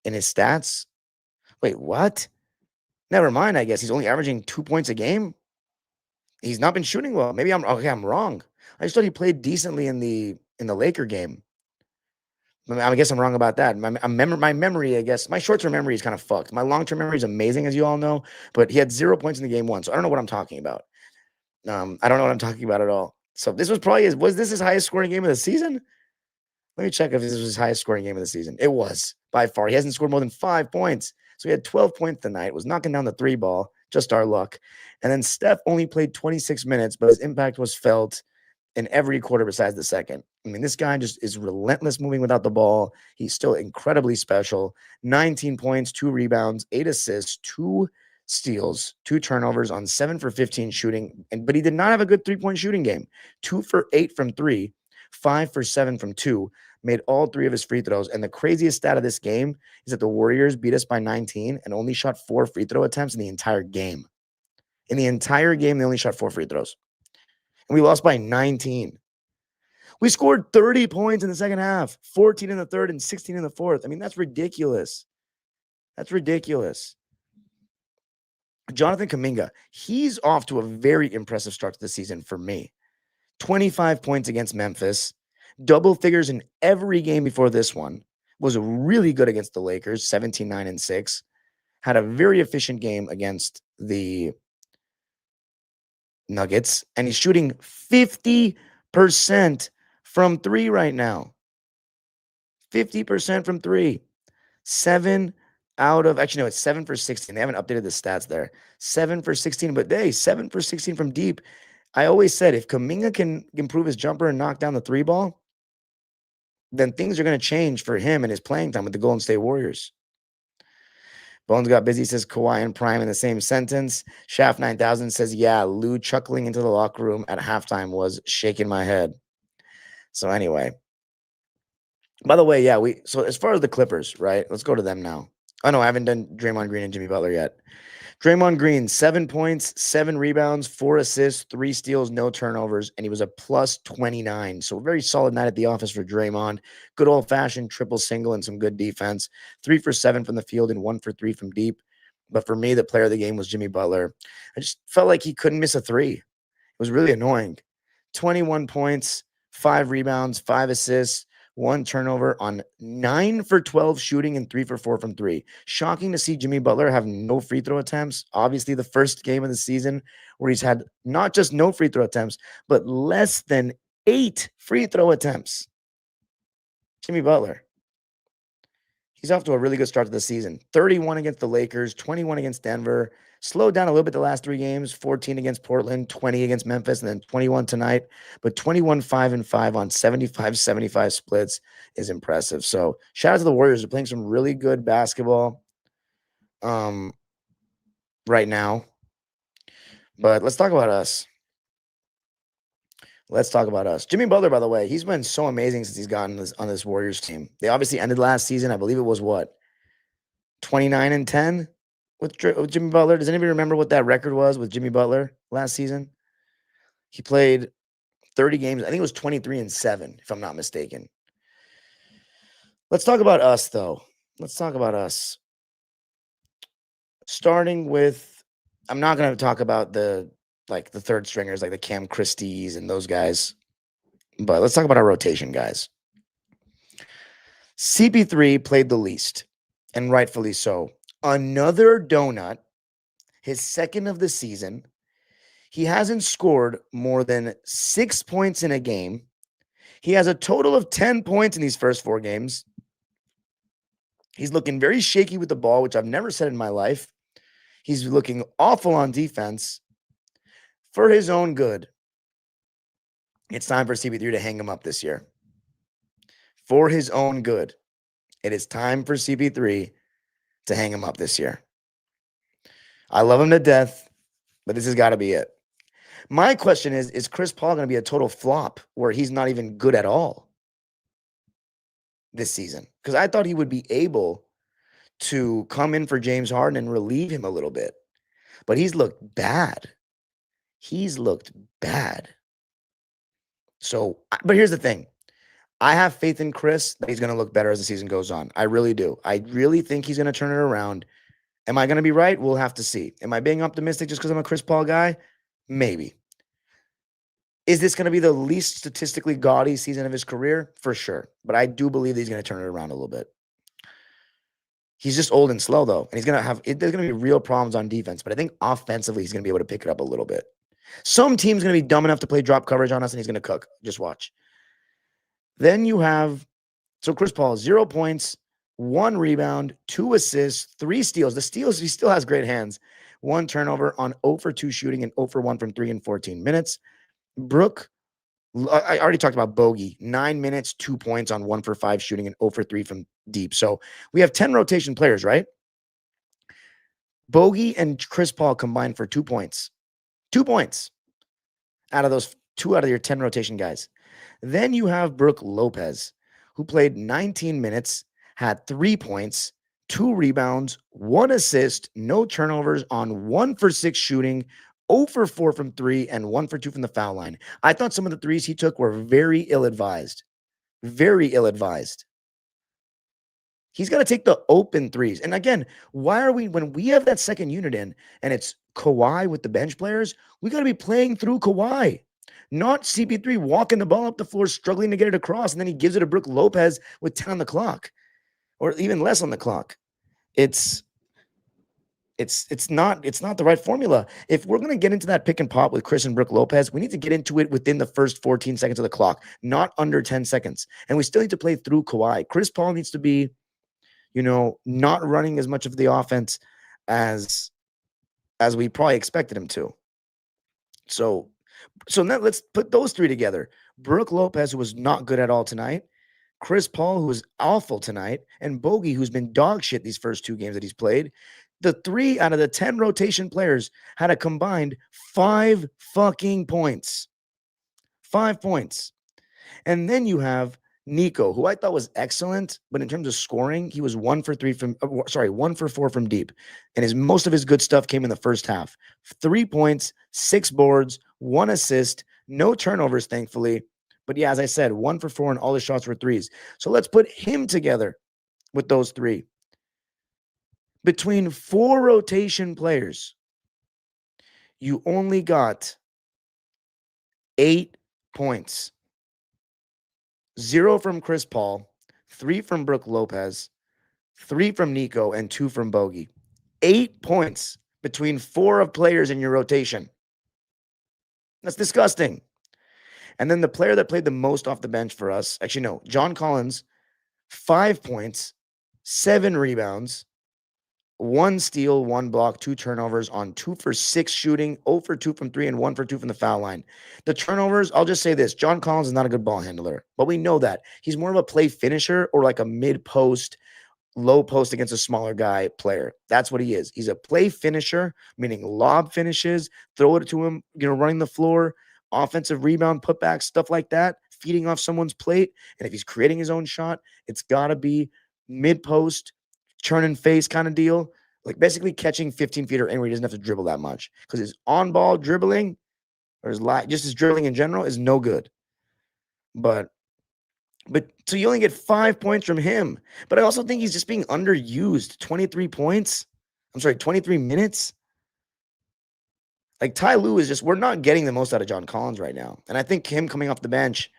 in his stats. Wait, what? Never mind, I guess. He's only averaging 2 points a game. He's not been shooting well. Maybe I'm wrong. I just thought he played decently in the Laker game. I guess I'm wrong about that. My memory, I guess, my short-term memory is kind of fucked. My long-term memory is amazing, as you all know, but he had 0 points in the game one, so I don't know what I'm talking about. I don't know what I'm talking about at all. So this was probably was this his highest scoring game of the season? Let me check if this was his highest scoring game of the season. It was by far. He hasn't scored more than 5 points. So he had 12 points tonight, was knocking down the three ball, just our luck. And then Steph only played 26 minutes, but his impact was felt in every quarter besides the second. I mean, this guy just is relentless moving without the ball. He's still incredibly special. 19 points, 2 rebounds, 8 assists, 2 steals, 2 turnovers on 7 for 15 shooting. But he did not have a good 3-point shooting game. 2 for 8 from 3, 5 for 7 from 2, made all 3 of his free throws. And the craziest stat of this game is that the Warriors beat us by 19 and only shot 4 free throw attempts in the entire game. In the entire game, they only shot 4 free throws. And we lost by 19. We scored 30 points in the second half, 14 in the third and 16 in the fourth. I mean, that's ridiculous. That's ridiculous. Jonathan Kuminga, he's off to a very impressive start to the season for me. 25 points against Memphis, double figures in every game before this one, was really good against the Lakers, 17, 9, and 6. Had a very efficient game against the Nuggets, and he's shooting 50% from 3 right now. 50% from 3. 7 out of, actually, no, it's 7 for 16. They haven't updated the stats there. 7 for 16, but hey, 7 for 16 from deep. I always said if Kuminga can improve his jumper and knock down the 3 ball, then things are going to change for him and his playing time with the Golden State Warriors. Bones got busy, says Kawhi and Prime in the same sentence. Shaft 9000 says, yeah, Lou chuckling into the locker room at halftime was shaking my head. So anyway, by the way, yeah, so as far as the Clippers, right? Let's go to them now. Oh no, I haven't done Draymond Green and Jimmy Butler yet. Draymond Green, 7 points, 7 rebounds, 4 assists, 3 steals, no turnovers, and he was a plus 29. So a very solid night at the office for Draymond. Good old-fashioned triple single and some good defense. 3 for 7 from the field and 1 for 3 from deep. But for me, the player of the game was Jimmy Butler. I just felt like he couldn't miss a 3. It was really annoying. 21 points, 5 rebounds, 5 assists, 1 turnover on 9 for 12 shooting and 3 for 4 from 3. Shocking to see Jimmy Butler have no free throw attempts. Obviously, the first game of the season where he's had not just no free throw attempts, but less than 8 free throw attempts. Jimmy Butler. He's off to a really good start to the season. 31 against the Lakers, 21 against Denver. Slowed down a little bit the last 3 games, 14 against Portland, 20 against Memphis, and then 21 tonight. But 21, 5, and 5 on 75-75 splits is impressive. So shout out to the Warriors. They're playing some really good basketball right now. But let's talk about us. Let's talk about us. Jimmy Butler, by the way, he's been so amazing since he's gotten on this Warriors team. They obviously ended last season. I believe it was what? 29 and 10 with Jimmy Butler. Does anybody remember what that record was with Jimmy Butler last season? He played 30 games. I think it was 23 and 7, if I'm not mistaken. Let's talk about us, though. Let's talk about us. Starting with, I'm not going to talk about the third stringers, like the Cam Christies and those guys. But let's talk about our rotation guys. CP3 played the least, and rightfully so. Another donut, his second of the season. He hasn't scored more than 6 points in a game. He has a total of 10 points in these first 4 games. He's looking very shaky with the ball, which I've never said in my life. He's looking awful on defense. For his own good, it's time for CP3 to hang him up this year. For his own good, it is time for CP3 to hang him up this year. I love him to death, but this has got to be it. My question is Chris Paul going to be a total flop where he's not even good at all this season? Because I thought he would be able to come in for James Harden and relieve him a little bit. But he's looked bad. He's looked bad. So, but here's the thing. I have faith in Chris that he's going to look better as the season goes on. I really do. I really think he's going to turn it around. Am I going to be right? We'll have to see. Am I being optimistic just because I'm a Chris Paul guy? Maybe. Is this going to be the least statistically gaudy season of his career? For sure. But I do believe he's going to turn it around a little bit. He's just old and slow, though. And he's going to have, there's going to be real problems on defense. But I think offensively, he's going to be able to pick it up a little bit. Some team's going to be dumb enough to play drop coverage on us, and he's going to cook. Just watch. Then you have, so Chris Paul, 0 points, 1 rebound, 2 assists, 3 steals. The steals, he still has great hands. 1 turnover on 0 for 2 shooting and 0 for 1 from 3 in 14 minutes. Brook, I already talked about Bogey, 9 minutes, 2 points on 1 for 5 shooting and 0 for 3 from deep. So we have 10 rotation players, right? Bogey and Chris Paul combined for 2 points. 2 points out of those 2 out of your 10 rotation guys. Then you have Brook Lopez, who played 19 minutes, had 3 points, 2 rebounds, 1 assist, no turnovers on 1 for 6 shooting, 0 for 4 from 3, and 1 for 2 from the foul line. I thought some of the threes he took were very ill-advised. Very ill-advised. He's got to take the open threes. And again, why are we, when we have that second unit in and it's Kawhi with the bench players, we got to be playing through Kawhi, not CP3 walking the ball up the floor, struggling to get it across, and then he gives it to Brook Lopez with 10 on the clock, or even less on the clock. It's not the right formula. If we're going to get into that pick and pop with Chris and Brook Lopez, we need to get into it within the first 14 seconds of the clock, not under 10 seconds. And we still need to play through Kawhi. Chris Paul needs to be, not running as much of the offense as we probably expected him to. So now let's put those 3 together. Brook Lopez, who was not good at all tonight, Chris Paul, who was awful tonight, and Bogey, who's been dog shit these first 2 games that he's played. The 3 out of the 10 rotation players had a combined 5 fucking points. 5 points. And then you have Nico, who I thought was excellent, but in terms of scoring, he was 1 for 4 from deep. And most of his good stuff came in the first half. 3 points, 6 boards, 1 assist, no turnovers, thankfully. But yeah, as I said, 1 for 4 and all his shots were threes. So let's put him together with those 3. Between 4 rotation players, you only got 8 points. 0 from Chris Paul, 3 from Brook Lopez, 3 from Nico, and 2 from Bogey. 8 points between 4 of players in your rotation. That's disgusting. And then the player that played the most off the bench for us, actually, no, John Collins, 5 points, 7 rebounds, 1 steal, 1 block, 2 turnovers on 2 for 6 shooting, 0 for 2 from 3, and 1 for 2 from the foul line. The turnovers, I'll just say this. John Collins is not a good ball handler, but we know that. He's more of a play finisher or like a mid-post, low post against a smaller guy player. That's what he is. He's a play finisher, meaning lob finishes, throw it to him, running the floor, offensive rebound, putback, stuff like that, feeding off someone's plate. And if he's creating his own shot, it's got to be mid-post, turn and face kind of deal, like basically catching 15 feet or anywhere. He doesn't have to dribble that much because his on-ball dribbling or just his dribbling in general is no good. But so you only get 5 points from him. But I also think he's just being underused. 23 points. I'm sorry, 23 minutes. Like Ty Lue is just, we're not getting the most out of John Collins right now. And I think him coming off the bench,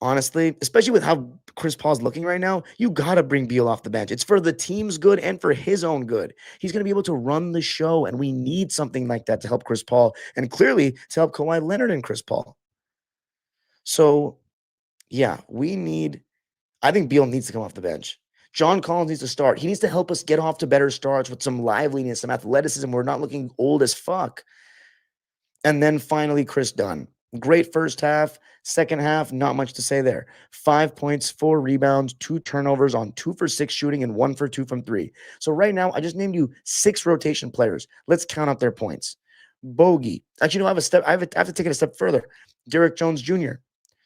honestly, especially with how Chris Paul's looking right now, you got to bring Beal off the bench. It's for the team's good and for his own good. He's going to be able to run the show, and we need something like that to help Chris Paul and clearly to help Kawhi Leonard and Chris Paul. So, yeah, I think Beal needs to come off the bench. John Collins needs to start. He needs to help us get off to better starts with some liveliness, some athleticism. We're not looking old as fuck. And then finally, Chris Dunn. Great first half. Second half, not much to say there. 5 points, 4 rebounds, 2 turnovers on 2 for 6 shooting and 1 for 2 from 3. So right now, I just named you 6 rotation players. Let's count out their points. Bogey. Actually, no, I have to take it a step further. Derrick Jones Jr.,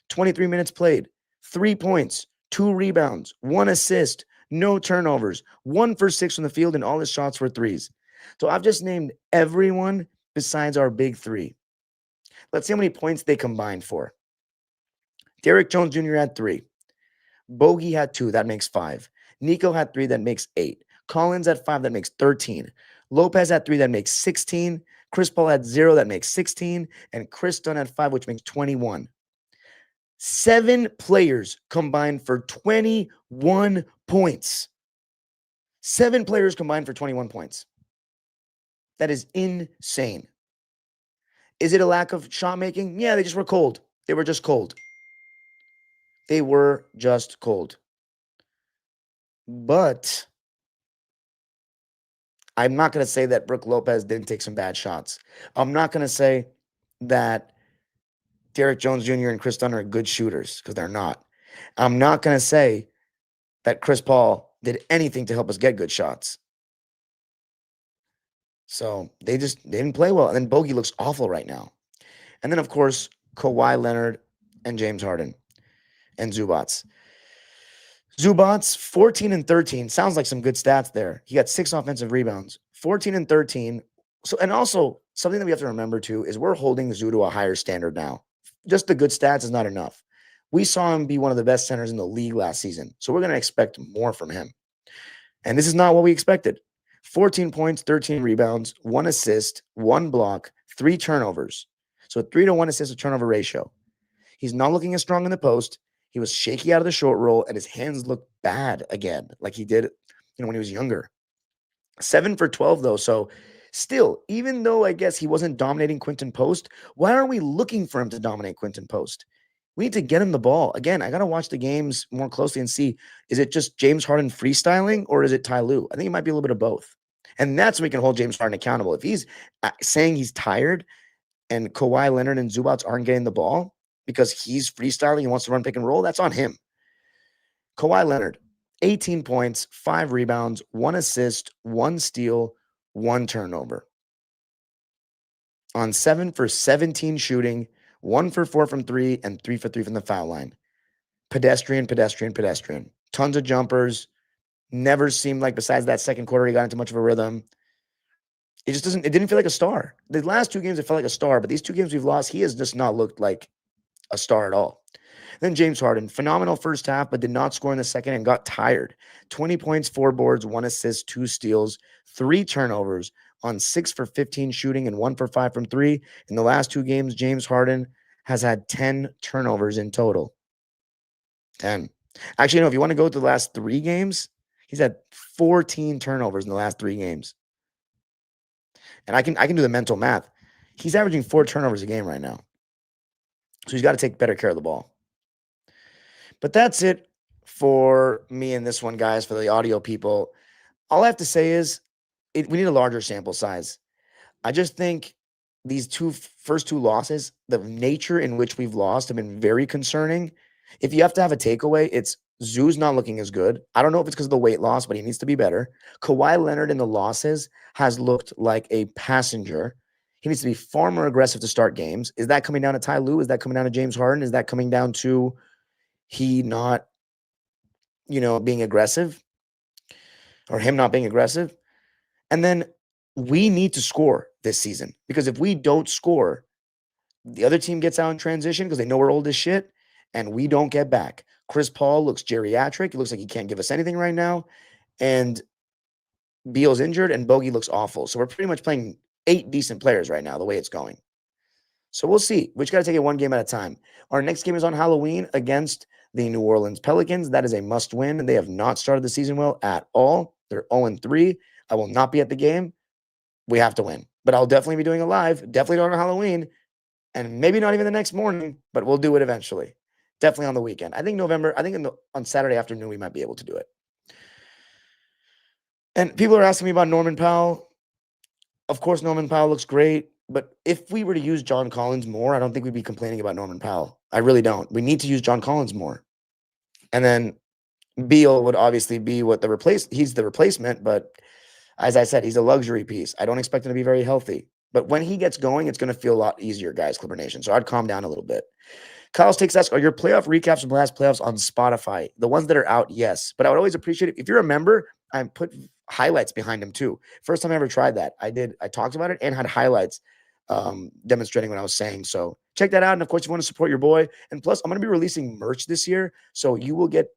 23 minutes played, 3 points, 2 rebounds, 1 assist, no turnovers, 1 for 6 from the field, and all his shots were threes. So I've just named everyone besides our big 3. Let's see how many points they combined for. Derrick Jones Jr. had 3. Bogey had 2. That makes 5. Nico had 3. That makes 8. Collins had 5. That makes 13. Lopez had 3. That makes 16. Chris Paul had 0, that makes 16, and Chris Dunn had 5, which makes 21. 7 players combined for 21 points. 7 players combined for 21 points. That is insane. Is it a lack of shot making? Yeah, they just were cold. They were just cold. They were just cold. But I'm not going to say that Brook Lopez didn't take some bad shots. I'm not going to say that Derrick Jones Jr. and Chris Dunn are good shooters, because they're not. I'm not going to say that Chris Paul did anything to help us get good shots. So they didn't play well. And then Bogey looks awful right now. And then, of course, Kawhi Leonard and James Harden and Zubats. Zubats, 14 and 13. Sounds like some good stats there. He got 6 offensive rebounds, 14 and 13. So, and also something that we have to remember too is we're holding Zoo to a higher standard now. Just the good stats is not enough. We saw him be one of the best centers in the league last season. So we're going to expect more from him. And this is not what we expected. 14 points, 13 rebounds, 1 assist, 1 block, 3 turnovers. So 3-to-1 assist to turnover ratio. He's not looking as strong in the post. He was shaky out of the short roll, and his hands look bad again, like he did, when he was younger. 7 for 12, though. So still, even though I guess he wasn't dominating Quinton Post, why aren't we looking for him to dominate Quinton Post? We need to get him the ball. Again, I got to watch the games more closely and see, is it just James Harden freestyling, or is it Ty Lue? I think it might be a little bit of both. And that's when we can hold James Harden accountable. If he's saying he's tired and Kawhi Leonard and Zubats aren't getting the ball because he's freestyling and wants to run pick and roll, that's on him. Kawhi Leonard, 18 points, 5 rebounds, 1 assist, 1 steal, 1 turnover. On 7 for 17 shooting, 1 for 4 from 3, and 3 for 3 from the foul line. Pedestrian. Tons of jumpers. Never seemed like, besides that second quarter, he got into much of a rhythm. It didn't feel like a star. The last 2 games, it felt like a star, but these 2 games we've lost, he has just not looked like a star at all. Then James Harden, phenomenal first half, but did not score in the second and got tired. 20 points, 4 boards, 1 assist, 2 steals, 3 turnovers on 6 for 15 shooting and 1 for 5 from 3. In the last 2 games, James Harden has had 10 turnovers in total. 10. Actually, if you want to go to the last 3 games, he's had 14 turnovers in the last 3 games. And I can do the mental math. He's averaging 4 turnovers a game right now. So he's got to take better care of the ball. But that's it for me in this one, guys, for the audio people. All I have to say is we need a larger sample size. I just think these first two losses, the nature in which we've lost, have been very concerning. If you have to have a takeaway, it's Zoo's not looking as good. I don't know if it's because of the weight loss, but he needs to be better. Kawhi Leonard in the losses has looked like a passenger. He needs to be far more aggressive to start games. Is that coming down to Ty Lue? Is that coming down to James Harden? Is that coming down to he not, being aggressive, or him not being aggressive? And then we need to score this season, because if we don't score, the other team gets out in transition because they know we're old as shit, and we don't get back. Chris Paul looks geriatric. It looks like he can't give us anything right now. And Beal's injured, and Bogey looks awful. So we're pretty much playing 8 decent players right now, the way it's going. So we'll see. We just got to take it one game at a time. Our next game is on Halloween against the New Orleans Pelicans. That is a must win, and they have not started the season well at all. They're 0-3. I will not be at the game. We have to win. But I'll definitely be doing it live. Definitely not on Halloween. And maybe not even the next morning, but we'll do it eventually. Definitely on the weekend. I think on Saturday afternoon, we might be able to do it. And people are asking me about Norman Powell. Of course, Norman Powell looks great. But if we were to use John Collins more, I don't think we'd be complaining about Norman Powell. I really don't. We need to use John Collins more. And then Beal would obviously be he's the replacement, but as I said, he's a luxury piece. I don't expect him to be very healthy. But when he gets going, it's going to feel a lot easier, guys, Clipper Nation. So I'd calm down a little bit. Kyle's takes asks, are your playoff recaps from last playoffs on Spotify? The ones that are out, yes. But I would always appreciate it. If you're a member, I put highlights behind them too. First time I ever tried that. I talked about it and had highlights demonstrating what I was saying. So check that out. And of course, you want to support your boy. And plus, I'm going to be releasing merch this year. So you will get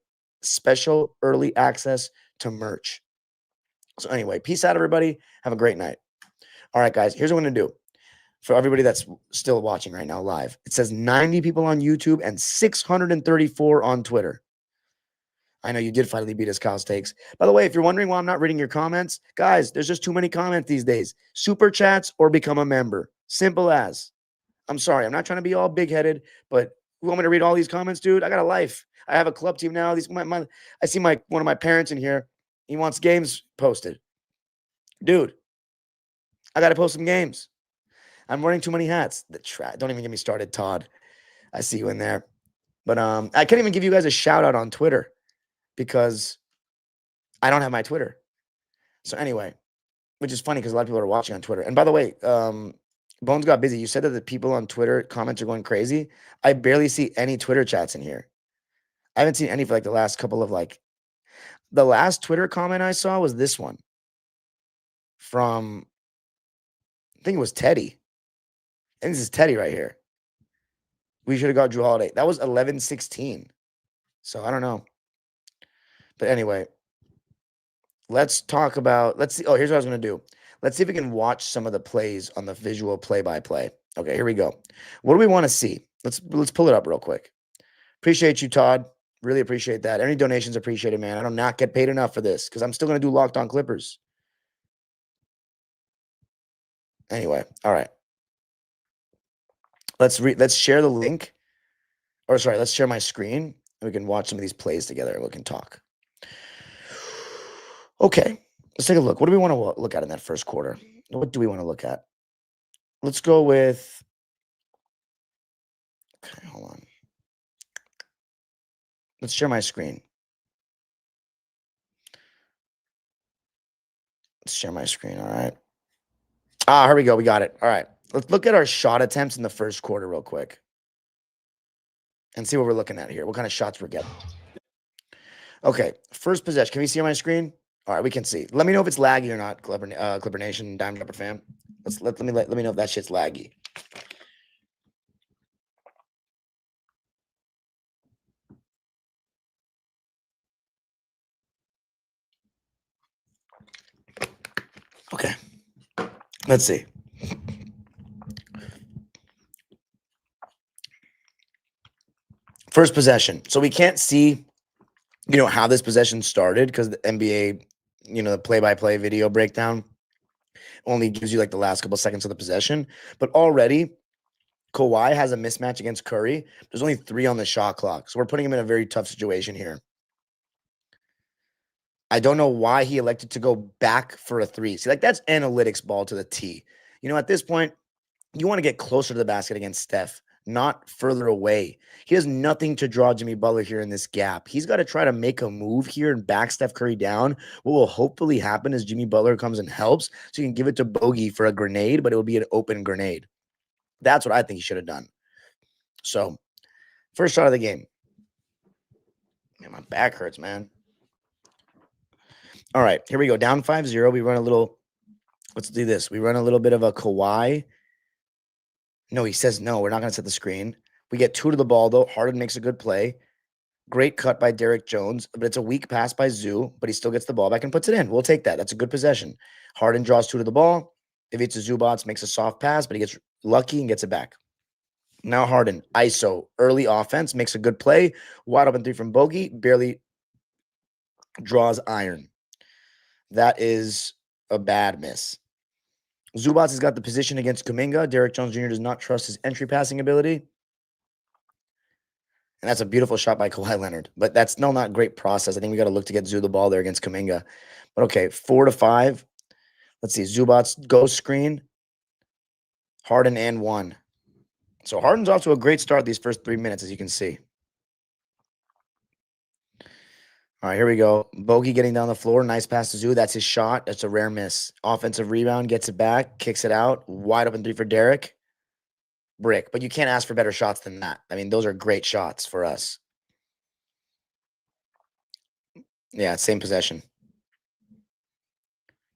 special early access to merch. So anyway, peace out, everybody. Have a great night. All right, guys, here's what I'm going to do. For everybody that's still watching right now live, it says 90 people on YouTube and 634 on Twitter. I know you did finally beat us, Kyle's takes. By the way, if you're wondering why I'm not reading your comments, guys, there's just too many comments these days. Super chats or become a member. Simple as. I'm sorry. I'm not trying to be all big headed, but you want me to read all these comments, dude? I got a life. I have a club team now. I see one of my parents in here. He wants games posted. Dude, I got to post some games. I'm wearing too many hats. Don't even get me started, Todd. I see you in there. But I can't even give you guys a shout out on Twitter because I don't have my Twitter. So anyway, which is funny because a lot of people are watching on Twitter. And by the way, Bones got busy. You said that the people on Twitter comments are going crazy. I barely see any Twitter chats in here. I haven't seen any for like the last couple of the last Twitter comment I saw was this one from, I think it was Teddy. I think this is Teddy right here. We should have got Drew Holiday. That was 11-16. So I don't know. But anyway, let's talk about, let's see. Oh, here's what I was going to do. Let's see if we can watch some of the plays on the visual play-by-play. Okay, here we go. What do we want to see? Let's pull it up real quick. Appreciate you, Todd. Really appreciate that. Any donations appreciated, man. I do not get paid enough for this because I'm still going to do Locked On Clippers. Anyway, all right. Let's share the link. Or sorry, let's share my screen and we can watch some of these plays together and we can talk. Okay, let's take a look. What do we want to look at in that first quarter? What do we want to look at? Let's go with, okay, hold on. Let's share my screen. Let's share my screen, all right. Here we go. We got it. All right. Let's look at our shot attempts in the first quarter real quick and see what we're looking at here. What kind of shots we're getting. Okay, first possession. Can we see on my screen? All right, we can see. Let me know if it's laggy or not, Clipper Nation, Diamond Dropper fam. Let me know if that shit's laggy. Okay, let's see. First possession. So we can't see, how this possession started because the NBA, the play-by-play video breakdown only gives you like the last couple seconds of the possession. But already, Kawhi has a mismatch against Curry. There's only 3 on the shot clock. So we're putting him in a very tough situation here. I don't know why he elected to go back for a 3. See, that's analytics ball to the T. At this point, you want to get closer to the basket against Steph, not further away. He has nothing to draw Jimmy Butler here in this gap. He's got to try to make a move here and back Steph Curry down. What will hopefully happen is Jimmy Butler comes and helps, so you can give it to Bogey for a grenade, but it will be an open grenade. That's what I think he should have done. So, first shot of the game. Man, my back hurts, man. All right, here we go. Down 5-0. We run a little, let's do this. We run a little bit of a Kawhi. No, he says no. We're not going to set the screen. We get 2 to the ball, though. Harden makes a good play. Great cut by Derek Jones, but it's a weak pass by Zoo, but he still gets the ball back and puts it in. We'll take that. That's a good possession. Harden draws 2 to the ball. If it's a Zubats, makes a soft pass, but he gets lucky and gets it back. Now Harden, ISO, early offense, makes a good play. Wide open 3 from Bogey, barely draws iron. That is a bad miss. Zubats has got the position against Kuminga. Derek Jones Jr. does not trust his entry passing ability. And that's a beautiful shot by Kawhi Leonard. But that's still not great process. I think we got to look to get Zoo the ball there against Kuminga. But okay, 4-5. Let's see. Zubats go screen. Harden and 1. So Harden's off to a great start these first 3 minutes, as you can see. All right, here we go. Bogey getting down the floor. Nice pass to Zoo. That's his shot. That's a rare miss. Offensive rebound. Gets it back. Kicks it out. Wide open 3 for Derek. Brick. But you can't ask for better shots than that. I mean, those are great shots for us. Yeah, same possession.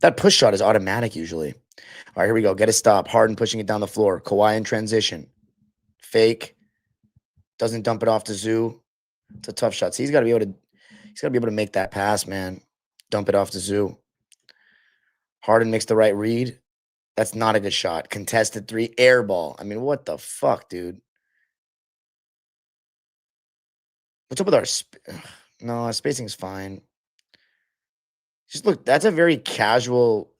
That push shot is automatic usually. All right, here we go. Get a stop. Harden pushing it down the floor. Kawhi in transition. Fake. Doesn't dump it off to Zoo. It's a tough shot. So he's got to be able to make that pass, man. Dump it off to Zoo. Harden makes the right read. That's not a good shot. Contested three, air ball. I mean, what the fuck, dude? What's up with our no, our spacing's fine. Just look, that's a very casual,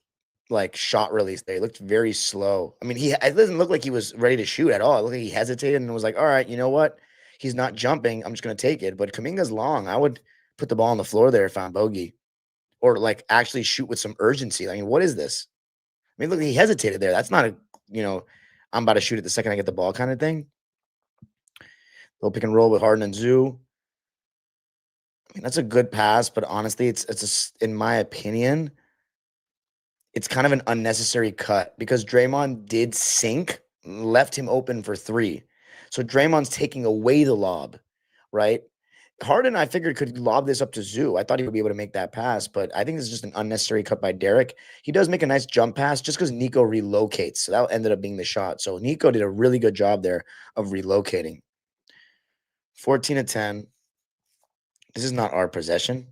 like, shot release there. He looked very slow. I mean, it doesn't look like he was ready to shoot at all. It looked like he hesitated and was like, all right, you know what? He's not jumping. I'm just gonna take it. But Kaminga's long. I would put the ball on the floor there if I'm bogey. Or like actually shoot with some urgency. I mean, what is this? I mean, look, he hesitated there. That's not a, you know, I'm about to shoot it the second I get the ball kind of thing. Little pick and roll with Harden and Zoo. I mean, that's a good pass, but honestly, in my opinion, it's kind of an unnecessary cut because Draymond did sink, left him open for three. So Draymond's taking away the lob, right? Harden, I figured, could lob this up to Zoo. I thought he would be able to make that pass, but I think this is just an unnecessary cut by Derek. He does make a nice jump pass just because Nico relocates. So that ended up being the shot. So Nico did a really good job there of relocating. 14 to 10. This is not our possession.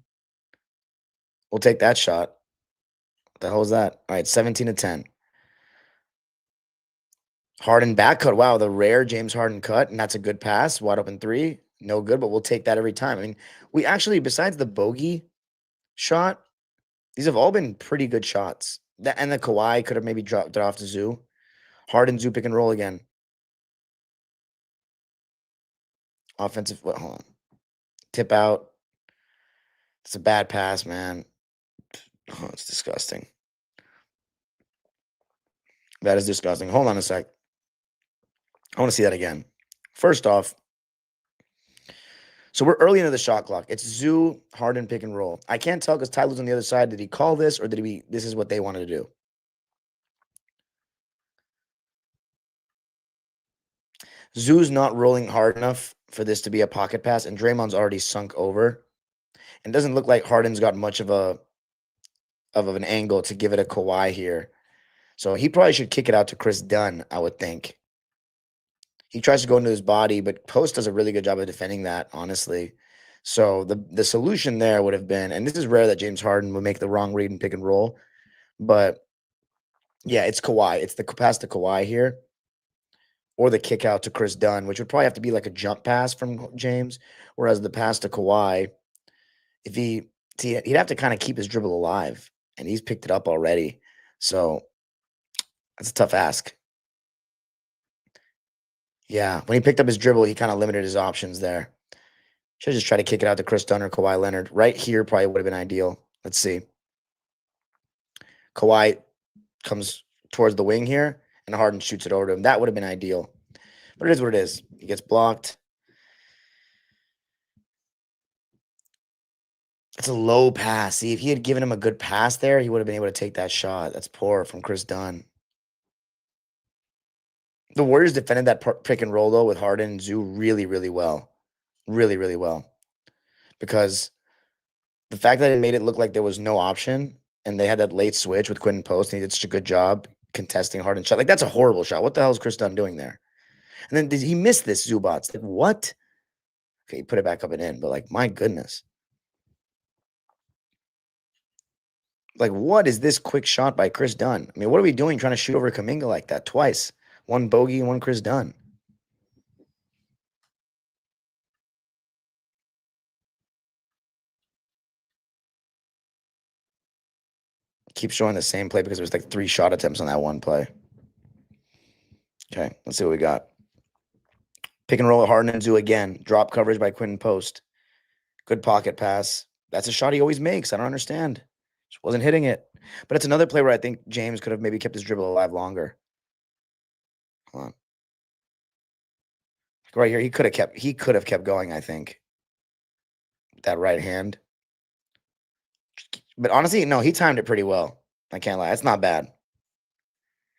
We'll take that shot. What the hell is that? All right, 17 to 10. Harden back cut. Wow, the rare James Harden cut, and that's a good pass. Wide open three. No good, but we'll take that every time. I mean, we actually, besides the bogey shot, these have all been pretty good shots. That and the Kawhi could have maybe dropped it off to Zoo. Harden, Zoo pick and roll again. Offensive. Hold on. Tip out. It's a bad pass, man. Oh, it's disgusting. That is disgusting. Hold on a sec. I want to see that again. First off, so we're early into the shot clock. It's Zoo, Harden pick and roll. I can't tell because Tyler's on the other side. Did he call this or did he? This is what they wanted to do. Zoo's not rolling hard enough for this to be a pocket pass, and Draymond's already sunk over. And doesn't look like Harden's got much of an angle to give it a Kawhi here. So he probably should kick it out to Chris Dunn, I would think. He tries to go into his body, but Post does a really good job of defending that, honestly. So the solution there would have been, and this is rare that James Harden would make the wrong read and pick and roll, but yeah, it's Kawhi. It's the pass to Kawhi here, or the kick out to Chris Dunn, which would probably have to be like a jump pass from James. Whereas the pass to Kawhi, if he'd have to kind of keep his dribble alive, and he's picked it up already. So that's a tough ask. Yeah, when he picked up his dribble, he kind of limited his options there. Should just try to kick it out to Chris Dunn or Kawhi Leonard. Right here probably would have been ideal. Let's see. Kawhi comes towards the wing here, and Harden shoots it over to him. That would have been ideal. But it is what it is. He gets blocked. It's a low pass. See, if he had given him a good pass there, he would have been able to take that shot. That's poor from Chris Dunn. The Warriors defended that pick and roll, though, with Harden and Zoo really, really well. Really, really well. Because the fact that it made it look like there was no option and they had that late switch with Quentin Post and he did such a good job contesting Harden's shot. Like, that's a horrible shot. What the hell is Chris Dunn doing there? And then did he miss this, Zubats? Like, what? Okay, he put it back up and in, but like, my goodness. Like, what is this quick shot by Chris Dunn? I mean, what are we doing trying to shoot over Kuminga like that twice? One bogey and one Chris Dunn. Keep showing the same play because there was like 3 shot attempts on that one play. Okay, let's see what we got. Pick and roll at Harden and Zoo again. Drop coverage by Quentin Post. Good pocket pass. That's a shot he always makes. I don't understand. Just wasn't hitting it. But it's another play where I think James could have maybe kept his dribble alive longer. Hold on. Right here, he could have kept going, I think. That right hand. But honestly, no, he timed it pretty well. I can't lie. It's not bad.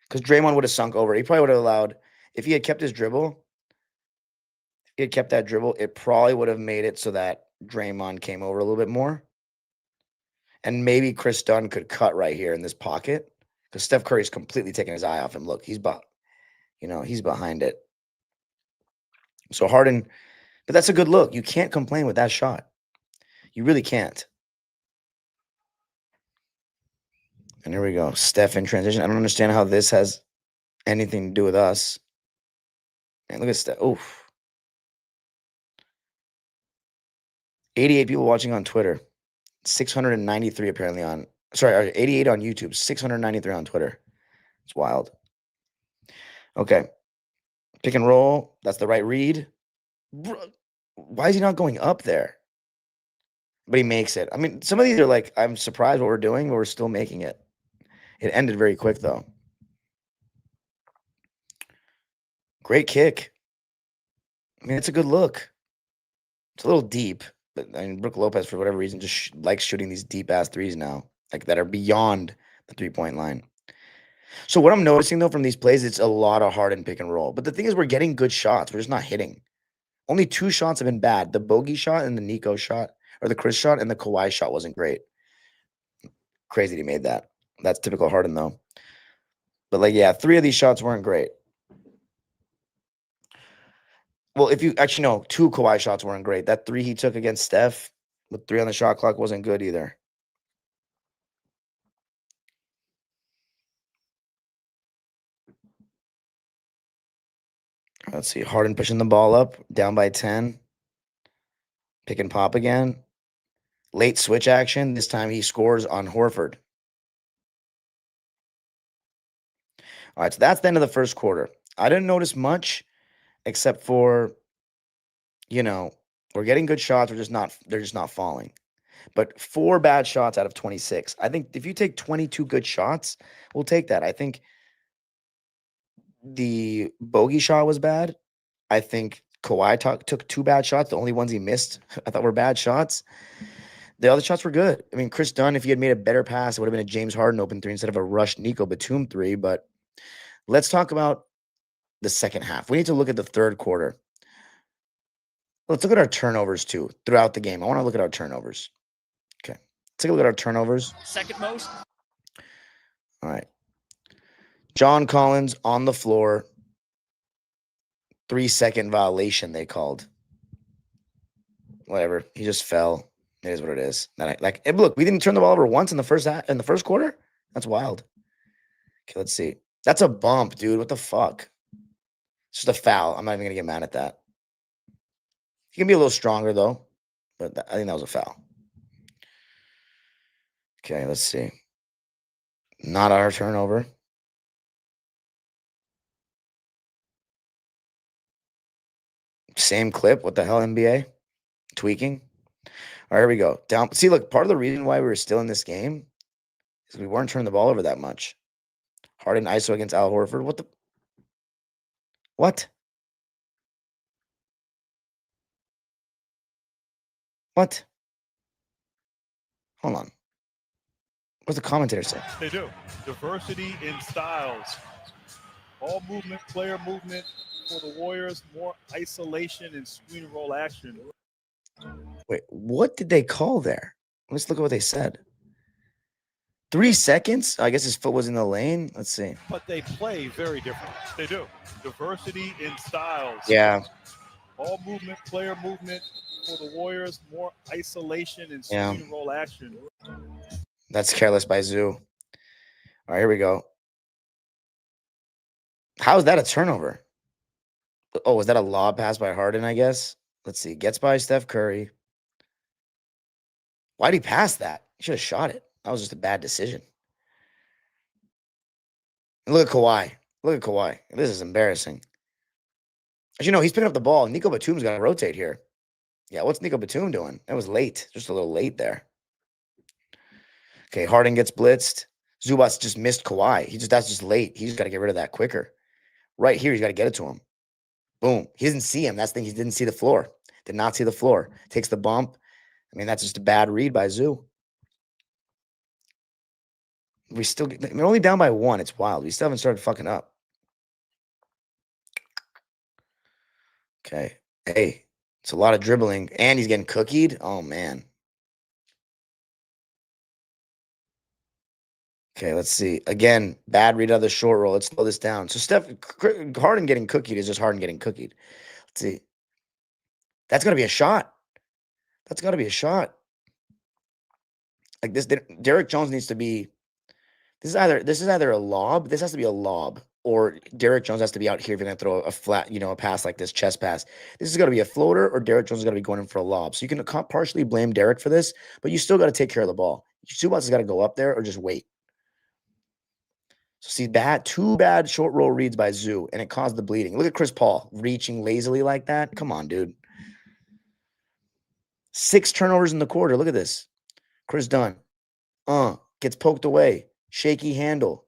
Because Draymond would have sunk over. He probably would have allowed, if he had kept his dribble, if he had kept that dribble, it probably would have made it so that Draymond came over a little bit more. And maybe Chris Dunn could cut right here in this pocket. Because Steph Curry's completely taking his eye off him. Look, he's behind it. So Harden, but that's a good look. You can't complain with that shot. You really can't. And here we go. Steph in transition. I don't understand how this has anything to do with us. And look at Steph. Oof. 88 people watching on Twitter. 693 apparently on. Sorry, 88 on YouTube. 693 on Twitter. It's wild. Okay. Pick and roll. That's the right read. Why is he not going up there? But he makes it. I mean, some of these are like, I'm surprised what we're doing, but we're still making it. It ended very quick, though. Great kick. I mean, it's a good look. It's a little deep, but I mean, Brook Lopez, for whatever reason, just likes shooting these deep-ass threes now, like that are beyond the three-point line. So what I'm noticing, though, from these plays, it's a lot of hard and pick and roll. But the thing is, we're getting good shots. We're just not hitting. Only 2 shots have been bad. The bogey shot and the Nico shot, or the Chris shot and the Kawhi shot wasn't great. Crazy he made that. That's typical Harden, though. But, like, yeah, 3 of these shots weren't great. Well, if you actually know, 2 Kawhi shots weren't great. That 3 he took against Steph with 3 on the shot clock wasn't good either. Let's see. Harden pushing the ball up, down by 10. Pick and pop again. Late switch action. This time he scores on Horford. All right, so that's the end of the first quarter. I didn't notice much except for, we're getting good shots. They're just not falling. But 4 bad shots out of 26. I think if you take 22 good shots, we'll take that. I think the bogey shot was bad. I think Kawhi took 2 bad shots. The only ones he missed, I thought were bad shots. The other shots were good. I mean, Chris Dunn, if he had made a better pass, it would have been a James Harden open 3 instead of a rushed Nico Batum 3. But let's talk about the second half. We need to look at the third quarter. Let's look at our turnovers, too, throughout the game. I want to look at our turnovers. Okay. Take a look at our turnovers. Second most. All right. John Collins on the floor. 3-second violation, they called. Whatever. He just fell. It is what it is. Look, we didn't turn the ball over once in the first quarter. That's wild. Okay, let's see. That's a bump, dude. What the fuck? It's just a foul. I'm not even gonna get mad at that. He can be a little stronger though, but I think that was a foul. Okay, let's see. Not our turnover. Same clip. What the hell, NBA? Tweaking. All right, here we go. Down. See, look, part of the reason why we were still in this game is we weren't turning the ball over that much. Harden ISO against Al Horford. What? What? Hold on. What's the commentator say? They do. Diversity in styles. All movement, player movement for the Warriors, more isolation and screen and roll action. Wait, what did they call there? Let's look at what they said. 3 seconds? I guess his foot was in the lane. Let's see. But they play very different. They do. Diversity in styles. Yeah. All movement, player movement for the Warriors, more isolation and screen and roll action. That's careless by Zoo. All right, here we go. How is that a turnover? Oh, was that a lob pass by Harden, I guess? Let's see. Gets by Steph Curry. Why'd he pass that? He should have shot it. That was just a bad decision. And look at Kawhi. This is embarrassing. As you know, he's picking up the ball. Nico Batum's got to rotate here. Yeah, what's Nico Batum doing? That was late. Just a little late there. Okay, Harden gets blitzed. Zubats just missed Kawhi. That's just late. He just got to get rid of that quicker. Right here, he's got to get it to him. Boom. He didn't see him. That's the thing. He didn't see the floor. Did not see the floor. Takes the bump. I mean, that's just a bad read by Zoo. We're only down by 1. It's wild. We still haven't started fucking up. Okay. Hey, it's a lot of dribbling. And he's getting cookied. Oh, man. Okay, let's see. Again, bad read of the short roll. Let's slow this down. So Harden getting cookied is just Harden getting cookied. Let's see. That's got to be a shot. Like this, Derrick Jones needs to be This is either a lob. This has to be a lob, or Derek Jones has to be out here if you're gonna throw a flat, a pass like this, chest pass. This is gonna be a floater, or Derek Jones is gonna be going in for a lob. So you can partially blame Derek for this, but you still got to take care of the ball. Subats has got to go up there or just wait. So see that 2 bad short roll reads by Zoo, and it caused the bleeding. Look at Chris Paul reaching lazily like that. Come on, dude. 6 turnovers in the quarter. Look at this. Chris Dunn. Gets poked away. Shaky handle.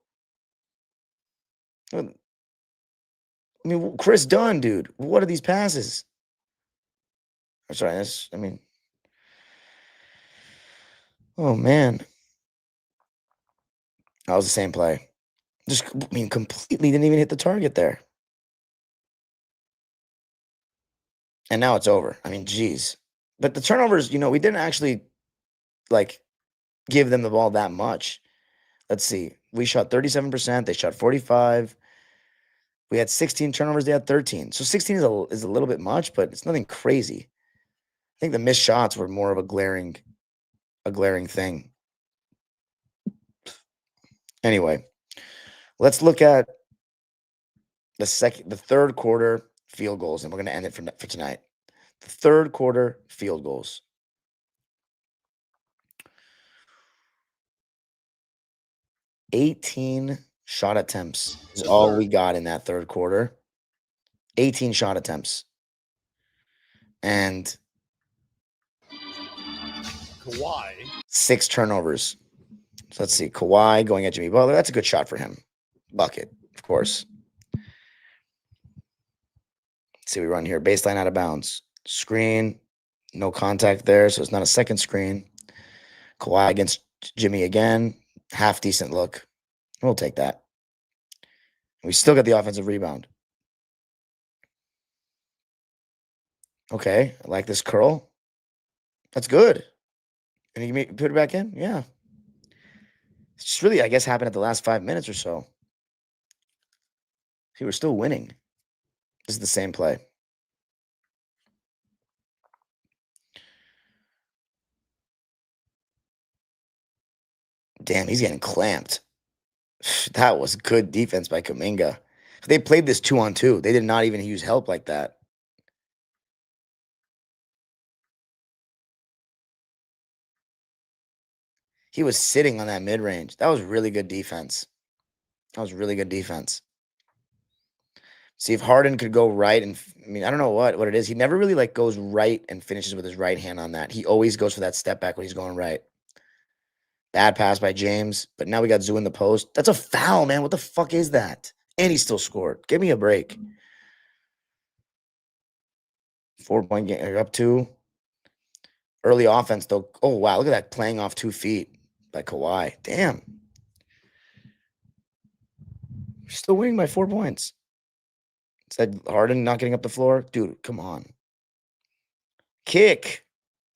I mean, Chris Dunn, dude. What are these passes? I'm sorry. Oh, man. That was the same play. Completely didn't even hit the target there. And now it's over. Geez. But the turnovers, we didn't actually, give them the ball that much. Let's see. We shot 37%. They shot 45. We had 16 turnovers. They had 13. So 16 is a little bit much, but it's nothing crazy. I think the missed shots were more of a glaring thing. Anyway, let's look at the third quarter field goals, and we're going to end it for tonight. The third quarter field goals. 18 shot attempts is all we got in that third quarter. 18 shot attempts. And Kawhi. 6 turnovers. So let's see. Kawhi going at Jimmy Butler. That's a good shot for him. Bucket, of course. Let's see, we run here. Baseline out of bounds. Screen. No contact there, so it's not a second screen. Kawhi against Jimmy again. Half decent look. We'll take that. We still got the offensive rebound. Okay, I like this curl. That's good. And you can put it back in? Yeah. It's just really, I guess, happened at the last 5 minutes or so. See, we're still winning. This is the same play. Damn, he's getting clamped. That was good defense by Kuminga. They played this 2-on-2. They did not even use help like that. He was sitting on that mid-range. That was really good defense. See if Harden could go right, and I don't know what it is. He never really goes right and finishes with his right hand on that. He always goes for that step back when he's going right. Bad pass by James, but now we got Zoo in the post. That's a foul, man. What the fuck is that? And he still scored. Give me a break. 4-point game. You're up 2. Early offense, though. Oh, wow. Look at that playing off 2 feet by Kawhi. Damn. Still winning by 4 points. Said Harden not getting up the floor. Dude, come on. Kick.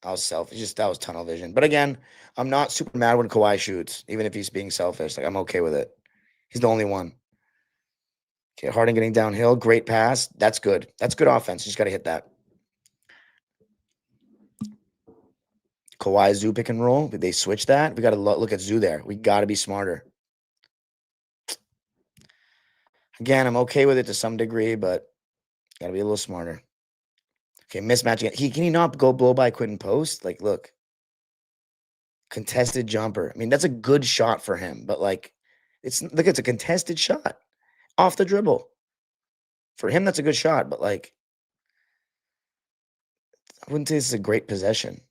I was selfish. That was tunnel vision. But again, I'm not super mad when Kawhi shoots, even if he's being selfish. I'm okay with it. He's the only one. Okay, Harden getting downhill. Great pass. That's good. That's good offense. Just got to hit that. Kawhi, Zoo pick and roll. Did they switch that? We got to look at Zoo there. We got to be smarter. Again, I'm okay with it to some degree, but got to be a little smarter. Okay, mismatch again. Can he not go blow by Quentin Post? Look. Contested jumper. That's a good shot for him, but it's a contested shot off the dribble. For him, that's a good shot, but I wouldn't say this is a great possession.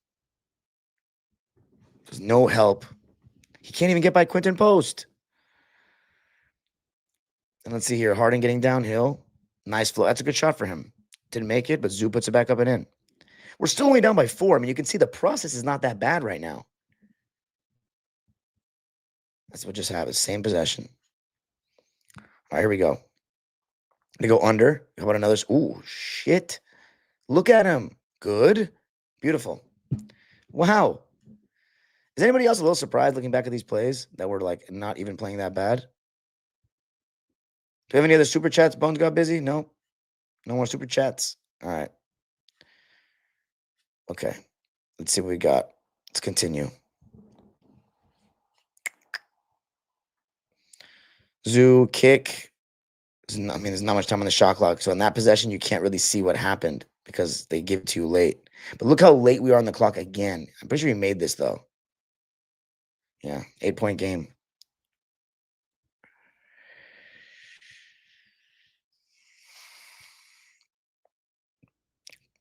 There's no help. He can't even get by Quentin Post. And let's see here. Harden getting downhill. Nice flow. That's a good shot for him. Didn't make it, but Zoo puts it back up and in. We're still only down by 4. You can see the process is not that bad right now. That's what just happened. Same possession. All right, here we go. They go under. How about another? Ooh, shit. Look at him. Good. Beautiful. Wow. Is anybody else a little surprised looking back at these plays that were not even playing that bad? Do we have any other super chats? Bones got busy? No. No more super chats. All right. Okay. Let's see what we got. Let's continue. Zoo kick. I mean, there's not much time on the shot clock. So in that possession, you can't really see what happened because they give it to you late. But look how late we are on the clock again. I'm pretty sure he made this though. Yeah, 8-point game.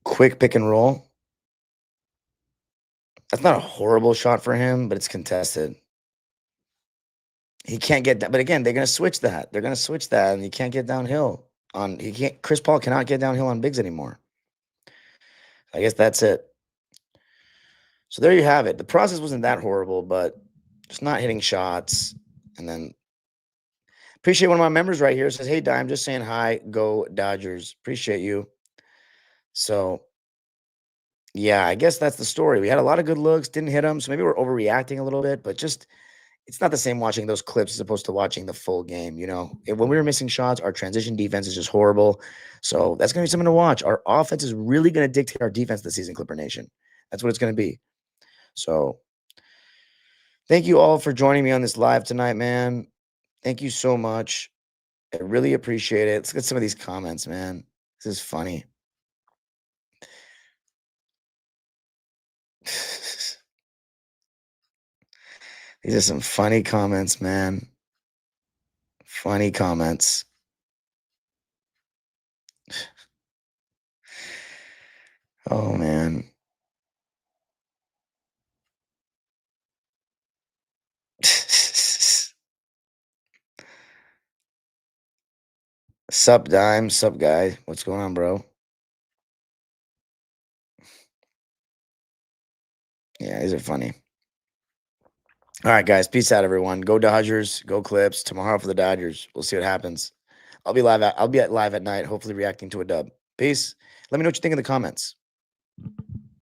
Quick pick and roll. That's not a horrible shot for him, but it's contested. He can't get that. But again, they're going to switch that. They're going to switch that, and he can't get downhill. He can't. Chris Paul cannot get downhill on bigs anymore. I guess that's it. So there you have it. The process wasn't that horrible, but just not hitting shots. And then appreciate one of my members right here says, "Hey, Dime, just saying hi. Go Dodgers. Appreciate you." So yeah, I guess that's the story. We had a lot of good looks, didn't hit them. So maybe we're overreacting a little bit, but just it's not the same watching those clips as opposed to watching the full game. When we were missing shots, our transition defense is just horrible. So that's going to be something to watch. Our offense is really going to dictate our defense this season, Clipper Nation. That's what it's going to be. So thank you all for joining me on this live tonight, man. Thank you so much. I really appreciate it. Let's get some of these comments, man. This is funny. These are some funny comments, man. Funny comments. Oh, man. Sup, Dime? Sup, guy? What's going on, bro? Yeah, these are funny. All right, guys. Peace out, everyone. Go Dodgers. Go Clips. Tomorrow for the Dodgers. We'll see what happens. I'll be live at live at night, hopefully reacting to a dub. Peace. Let me know what you think in the comments.